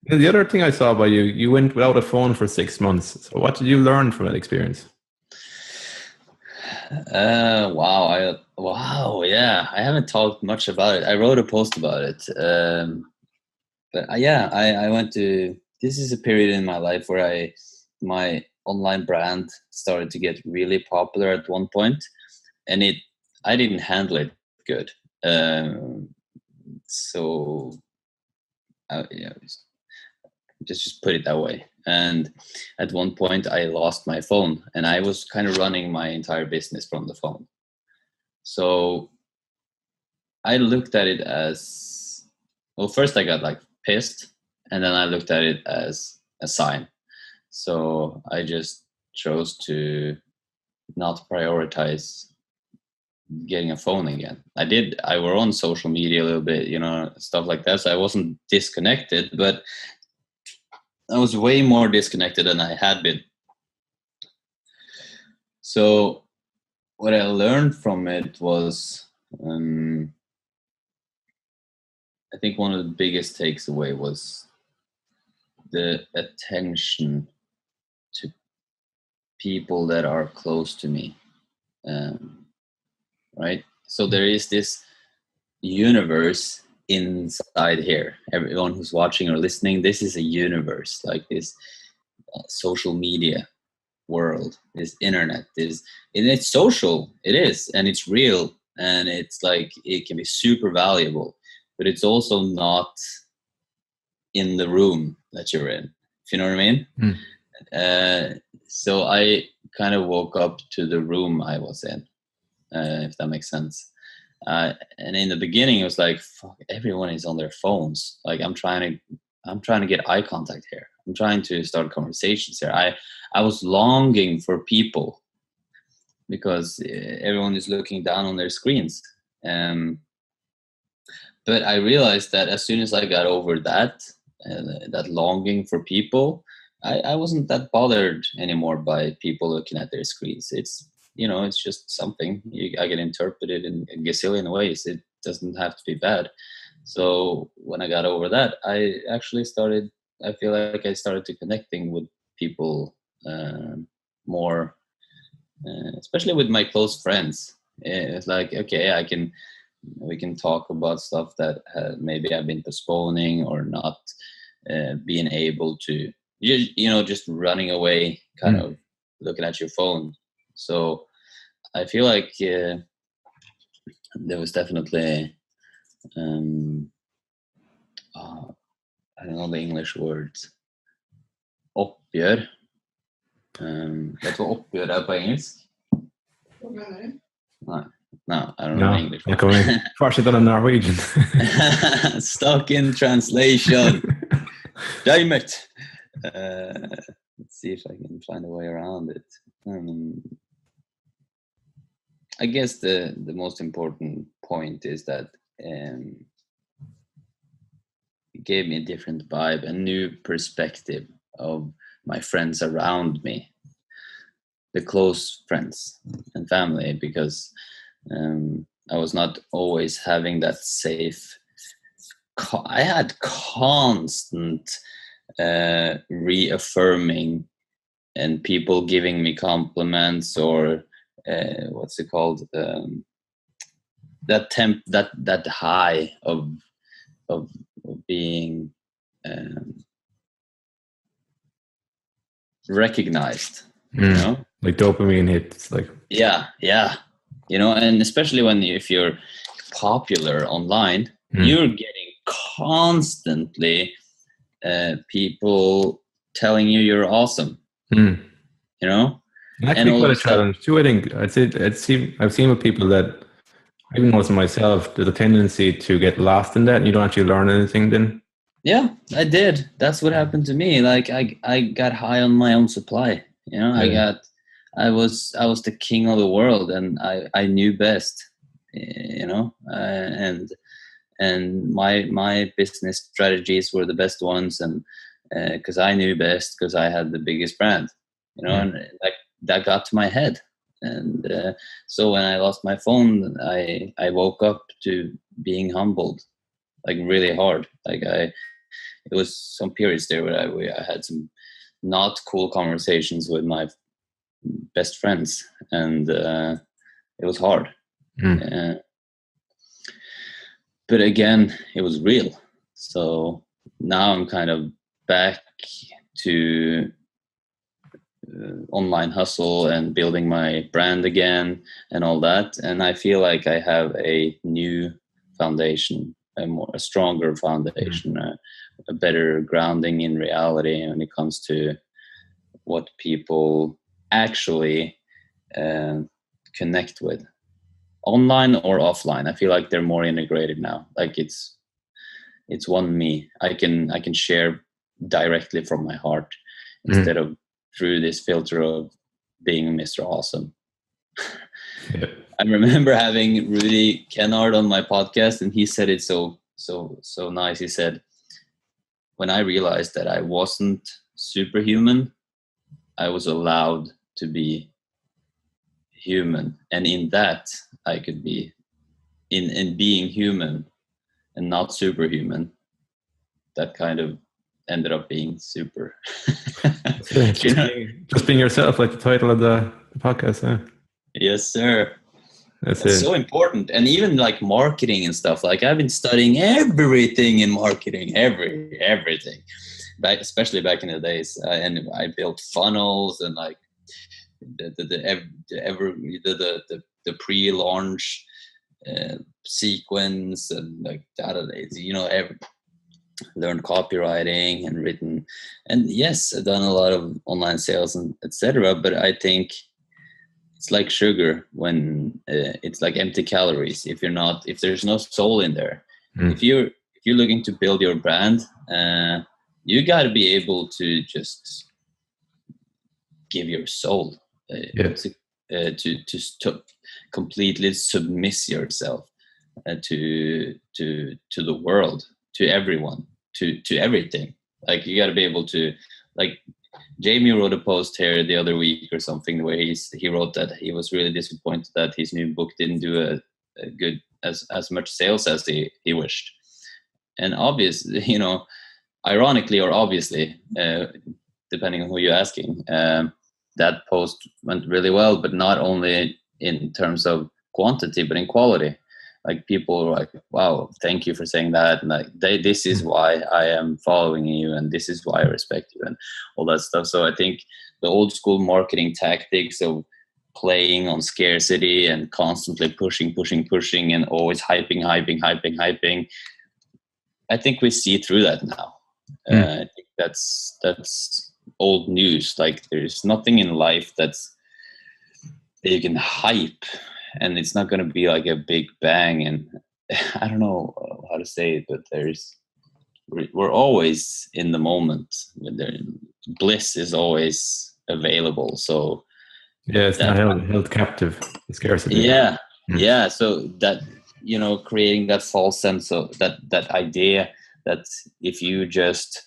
The other thing I saw about you, you went without a phone for 6 months. So what did you learn from that experience? Wow, yeah. I haven't talked much about it. I wrote a post about it. But yeah, I went to, this is a period in my life where my online brand started to get really popular at one point, and I didn't handle it good. So yeah, just put it that way. And at one point I lost my phone, and I was kind of running my entire business from the phone. So I looked at it as, well, first I got like pissed, and then I looked at it as a sign. So I just chose to not prioritize getting a phone again. I were on social media a little bit, stuff like that. So I wasn't disconnected, but I was way more disconnected than I had been. So what I learned from it was, I think one of the biggest takes away was the attention to people that are close to me. Right? So there is this universe inside here. Everyone who's watching or listening, this is a universe, like this social media world, this internet is, and it's social, it is, and it's real, and it's like, it can be super valuable, but it's also not in the room that you're in, if you know what I mean. So I kind of woke up to the room I was in, if that makes sense. And in the beginning it was like, fuck, everyone is on their phones, like I'm trying to get eye contact here, I'm trying to start conversations here. I was longing for people because everyone is looking down on their screens. But I realized that as soon as I got over that longing for people, I wasn't that bothered anymore by people looking at their screens. It's just something I can interpret it in a gazillion ways. It doesn't have to be bad. So when I got over that, I feel like I started to connecting with people more, especially with my close friends. It's like, okay, we can talk about stuff that maybe I've been postponing or not being able to, just running away, kind of looking at your phone. So I feel like there was definitely, I don't know the English words. Oppgjør. Vet du hva oppgjør er på engelsk? No, I don't know the English. Not going. First, done in Norwegian. Stuck in translation. Damn it. Let's see if I can find a way around it. I guess the most important point is that it gave me a different vibe, a new perspective of my friends around me, the close friends and family, because I was not always having that safe. I had constant reaffirming and people giving me compliments, or what's it called? That high of being recognized. Like dopamine hits, like yeah. And especially if you're popular online, you're getting constantly people telling you're awesome. That can be quite a challenge too. I think I've seen with people that, even noticing myself, there's a tendency to get lost in that, and you don't actually learn anything then. Yeah, I did. That's what happened to me. Like I got high on my own supply. I was the king of the world, and I knew best. And my business strategies were the best ones, and because I knew best, because I had the biggest brand. and that got to my head. And so when I lost my phone, I woke up to being humbled, like really hard. It was some periods there where I had some not cool conversations with my best friends, and it was hard. But again, it was real. So now I'm kind of back to online hustle and building my brand again and all that. And I feel like I have a new foundation, a stronger foundation, a better grounding in reality when it comes to what people actually connect with, online or offline. I feel like they're more integrated now. Like it's one me. I can share directly from my heart instead of through this filter of being Mr. Awesome. Yeah. I remember having Rudy Kennard on my podcast, and he said it so nice. He said, when I realized that I wasn't superhuman, I was allowed to be human. And in that, I could be in being human and not superhuman. That kind of ended up being super. Just being yourself, like the title of the podcast. Huh? Yes, sir. That's so important. And even like marketing and stuff, like I've been studying everything in marketing, everything, especially back in the days. And I built funnels and like the pre-launch sequence and like database, learned copywriting and written, and yes, I've done a lot of online sales and etc. But I think it's like sugar when it's like empty calories. If there's no soul in there, if you're looking to build your brand, you got to be able to just give your soul to completely submiss yourself to the world, to everyone, to everything. Like you got to be able to, like Jamie wrote a post here the other week or something where he wrote that he was really disappointed that his new book didn't do a good as much sales as he wished. And obviously, ironically or obviously, depending on who you're asking, that post went really well, but not only in terms of quantity, but in quality. Like people were like, wow, thank you for saying that. And like, this is why I am following you, and this is why I respect you, and all that stuff. So I think the old school marketing tactics of playing on scarcity and constantly pushing, and always hyping. I think we see through that now. I think that's old news. Like there's nothing in life that you can hype, and it's not going to be like a big bang. And I don't know how to say it, but we're always in the moment. Bliss is always available. So yeah, it's not held captive. The scarcity. Yeah, yeah. So that creating that false sense of that idea that if you just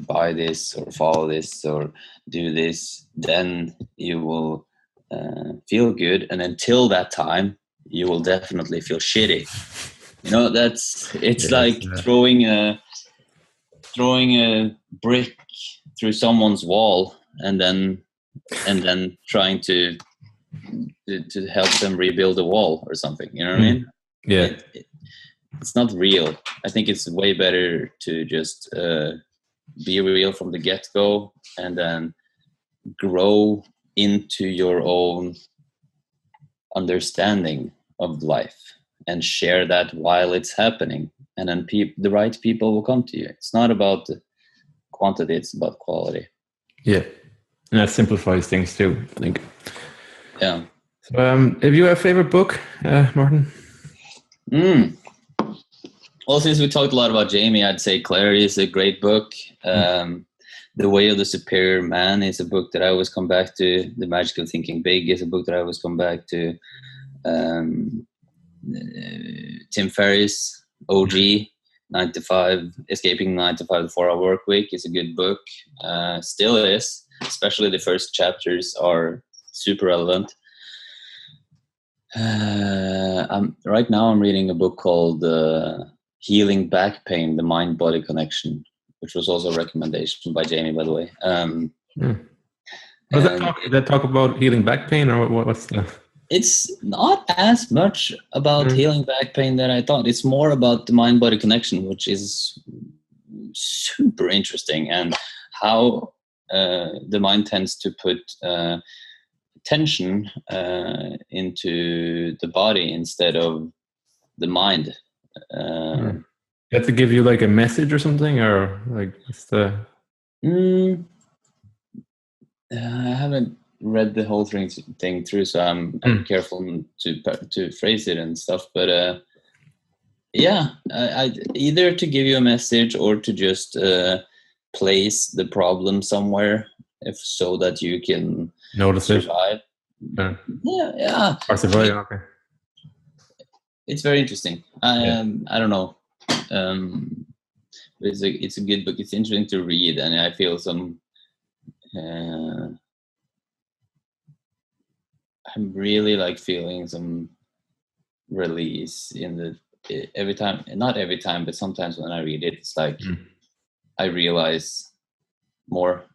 buy this or follow this or do this, then you will feel good, and until that time you will definitely feel shitty. It's like throwing a brick through someone's wall and then trying to help them rebuild a wall or something. You know what I mean? Yeah. It's not real. I think it's way better to just be real from the get-go, and then grow into your own understanding of life and share that while it's happening. And then the right people will come to you. It's not about the quantity, it's about quality. Yeah. And that simplifies things too, I think. Yeah. So, have you a favorite book, Morten? Well, since we talked a lot about Jamie, I'd say Clarity is a great book. The Way of the Superior Man is a book that I always come back to. The Magic of Thinking Big is a book that I always come back to. Tim Ferriss, OG, 9 to 5, Escaping 9 to 5, the 4-hour work week is a good book. Still is, especially the first chapters are super relevant. Right now I'm reading a book called Healing Back Pain, The Mind-Body Connection, which was also a recommendation by Jamie, by the way. Does that talk about healing back pain, or what's the... It's not as much about healing back pain that I thought. It's more about the mind-body connection, which is super interesting, and how the mind tends to put tension into the body instead of the mind. You have to give you like a message or something, or like what's the... I haven't read the whole thing through, so I'm careful to phrase it and stuff. But I either to give you a message or to just place the problem somewhere, if so that you can notice survive. It. Yeah. Or survive. Okay. It's very interesting. I don't know. It's a good book. It's interesting to read, and I feel some. I'm really like feeling some release in every time, not every time, but sometimes when I read it, it's like I realize more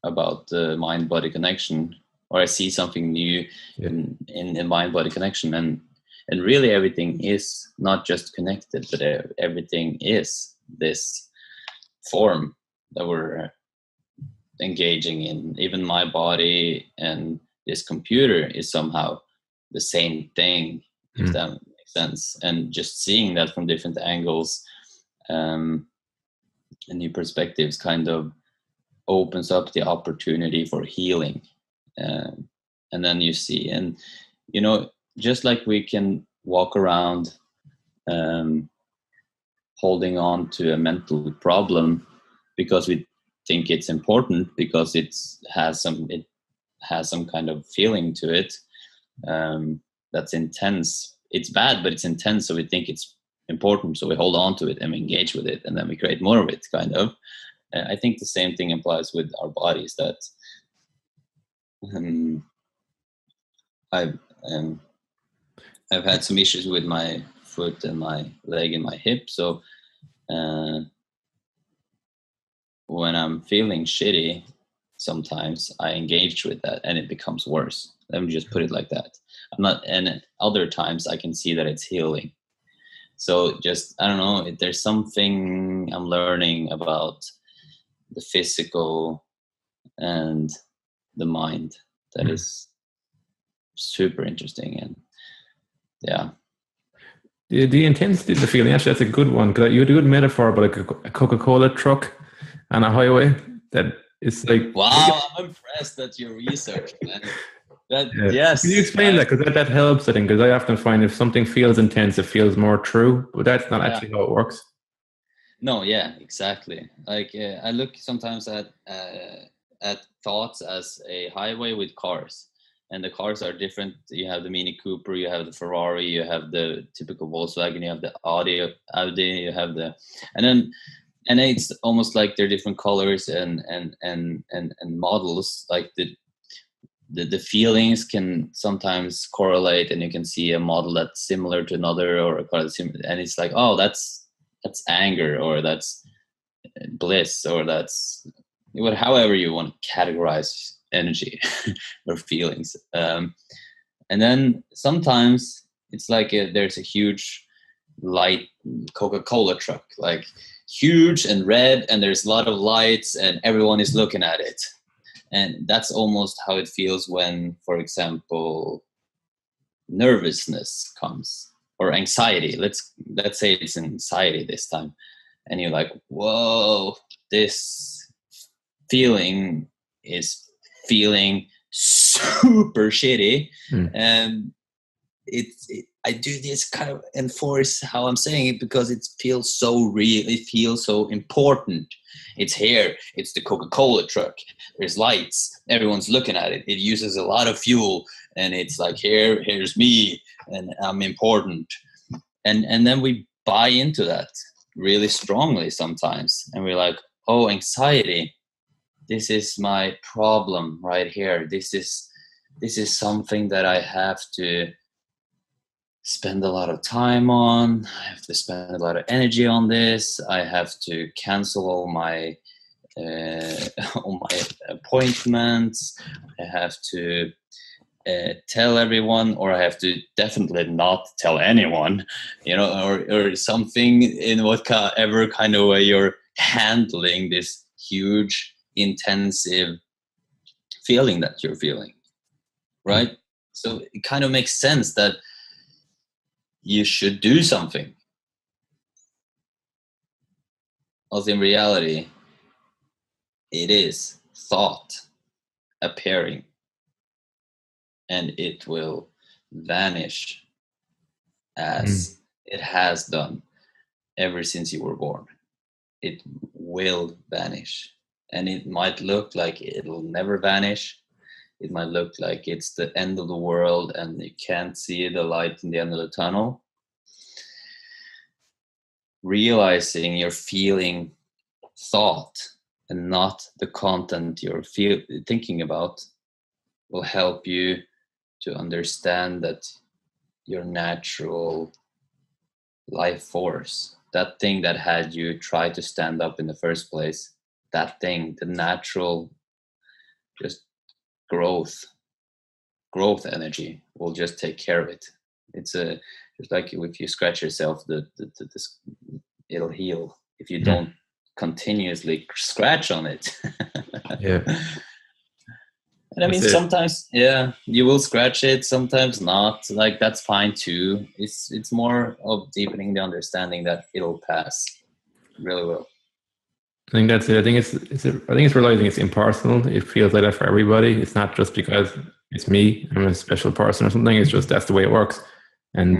about the mind-body connection, or I see something new in mind-body connection, and really everything is not just connected, but everything is this form that we're engaging in. Even my body and this computer is somehow the same thing, if that makes sense. And just seeing that from different angles and new perspectives kind of opens up the opportunity for healing. And then you see, and you know, just like we can walk around holding on to a mental problem because we think it's important, because it has some kind of feeling to it that's intense. It's bad, but it's intense, so we think it's important, so we hold on to it and we engage with it, and then we create more of it, kind of. I think the same thing applies with our bodies, that I've had some issues with my foot and my leg and my hip, so when I'm feeling shitty, sometimes I engage with that and it becomes worse. Let me just put it like that. And other times I can see that it's healing. So just, I don't know, there's something I'm learning about the physical and the mind that is super interesting. And yeah. The intensity of the feeling, actually, that's a good one, because you had a good metaphor about like a Coca-Cola truck on a highway that is like... Wow, I'm impressed that you researched, man. Yes. Can you explain that? Because that helps, I think, because I often find if something feels intense, it feels more true, but that's not actually how it works. No, yeah, exactly. Like I look sometimes at thoughts as a highway with cars, and the cars are different. You have the Mini Cooper, you have the Ferrari, you have the typical Volkswagen, you have the Audi, you have the, and then it's almost like they're different colors and models. Like the feelings can sometimes correlate, and you can see a model that's similar to another, or a car that's similar, and it's like, oh, that's anger, or that's bliss, or that's however you want to categorize energy or feelings. And then sometimes it's like there's a huge light Coca-Cola truck, like huge and red, and there's a lot of lights and everyone is looking at it. And that's almost how it feels when, for example, nervousness comes, or anxiety. Let's say it's anxiety this time, and you're like, whoa, this feeling is feeling super shitty. And I do this kind of enforce how I'm saying it, because it feels so real, it feels so important. It's here, it's the Coca-Cola truck, there's lights, everyone's looking at it, it uses a lot of fuel, and it's like, here's me, and I'm important. And then we buy into that, really strongly sometimes, and we're like, oh, anxiety, this is my problem right here. This is something that I have to spend a lot of time on. I have to spend a lot of energy on this. I have to cancel all my all my appointments. I have to tell everyone, or I have to definitely not tell anyone, or something, in whatever kind of way you're handling this huge, intensive feeling that you're feeling, right? So it kind of makes sense that you should do something. As in reality, it is thought appearing, and it will vanish as it has done ever since you were born. It will vanish, and it might look like it'll never vanish. It might look like it's the end of the world and you can't see the light in the end of the tunnel. Realizing you're feeling thought and not the content you're thinking about will help you to understand that your natural life force, that thing that had you try to stand up in the first place, that thing, the natural just growth energy will just take care of it. It's like if you scratch yourself, it'll heal if you don't continuously scratch on it. Yeah. And I mean, sometimes, you will scratch it, sometimes not. Like, that's fine too. It's more of deepening the understanding that it'll pass. It really will. I think that's it. I think it's realizing it's impersonal. It feels like that for everybody. It's not just because it's me, I'm a special person or something. It's just that's the way it works. And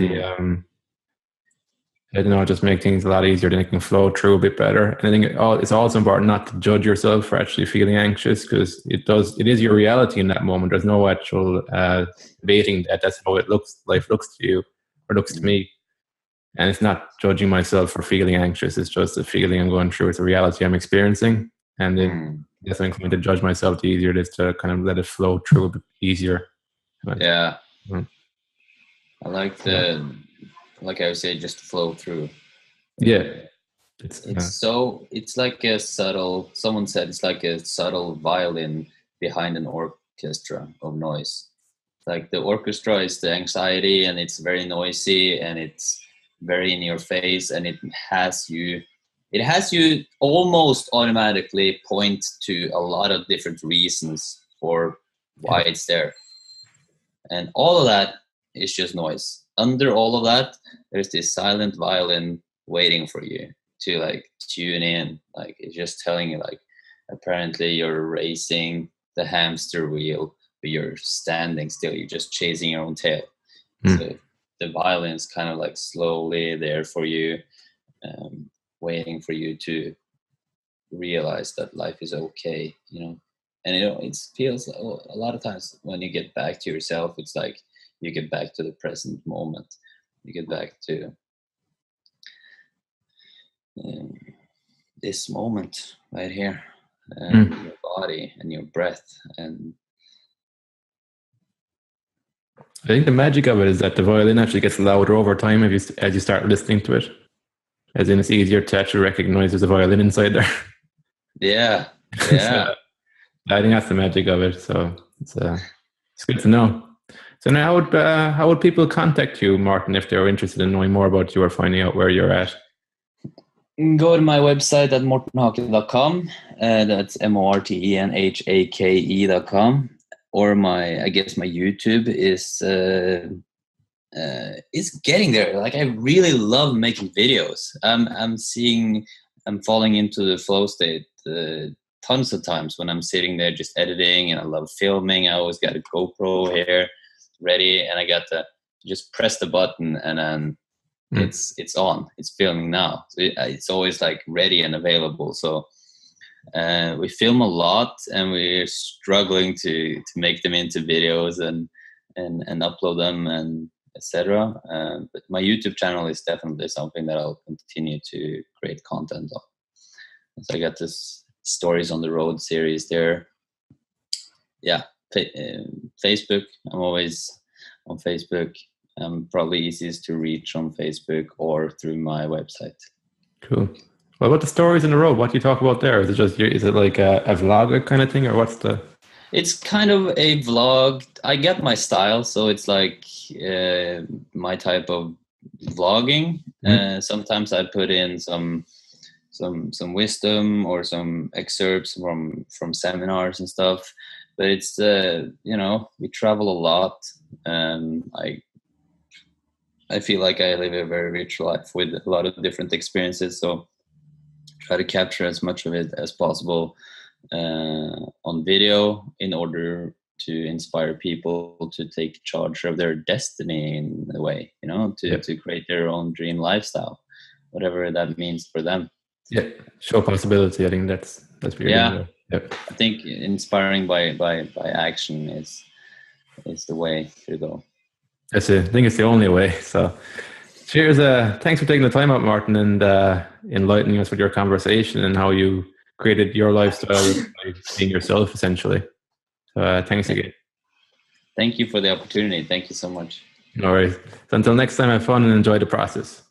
I don't know, just make things a lot easier. Then it can flow through a bit better. And I think it's also important not to judge yourself for actually feeling anxious, because it is your reality in that moment. There's no actual debating that that's how life looks to you or looks to me. And it's not judging myself for feeling anxious. It's just a feeling I'm going through. It's a reality I'm experiencing. And then if I'm going to judge myself, the easier it is to kind of let it flow through a bit easier. Yeah. I like like I would say, just flow through. Yeah. It's like a subtle, someone said it's like a subtle violin behind an orchestra of noise. Like the orchestra is the anxiety, and it's very noisy and it's very in your face, and it has you almost automatically point to a lot of different reasons for why it's there. And all of that is just noise. Under all of that, there's this silent violin waiting for you to like tune in. Like, it's just telling you, like, apparently you're racing the hamster wheel, but you're standing still. You're just chasing your own tail. So the violin's kind of like slowly there for you, waiting for you to realize that life is okay, And it feels a lot of times when you get back to yourself, it's like you get back to the present moment. You get back to this moment right here, your body and your breath. And I think the magic of it is that the violin actually gets louder over time as you start listening to it. As in, it's easier to actually recognize there's a violin inside there. Yeah. So, I think that's the magic of it. So it's good to know. So now, how would people contact you, Morten, if they're interested in knowing more about you or finding out where you're at? Go to my website at mortenhake.com. That's mortenhake.com. Or my YouTube is getting there. Like, I really love making videos. I'm falling into the flow state tons of times when I'm sitting there just editing, and I love filming. I always got a GoPro here ready, and I got to just press the button, and then it's on. It's filming now. So it's always like ready and available. So we film a lot, and we're struggling to make them into videos and upload them, and etc. But my YouTube channel is definitely something that I'll continue to create content on. So I got this Stories on the Road series there. Yeah, Facebook. I'm always on Facebook. Probably easiest to reach on Facebook or through my website. Cool. What about the Stories on the Road? What do you talk about there? Is it just is it like a vlog kind of thing, or what's the? It's kind of a vlog. I get my style, so it's like my type of vlogging. Sometimes I put in some wisdom or some excerpts from seminars and stuff. But it's we travel a lot, and I feel like I live a very rich life with a lot of different experiences. So try to capture as much of it as possible on video in order to inspire people to take charge of their destiny in a way, to create their own dream lifestyle, whatever that means for them. Yeah, show possibility. I think that's what you're doing there. Yep. I think inspiring by action is the way to go. That's it. I think it's the only way. So cheers. Thanks for taking the time out, Morten, and enlightening us with your conversation and how you created your lifestyle by being yourself, essentially. So thanks again. Thank you for the opportunity. Thank you so much. No worries. So until next time, have fun and enjoy the process.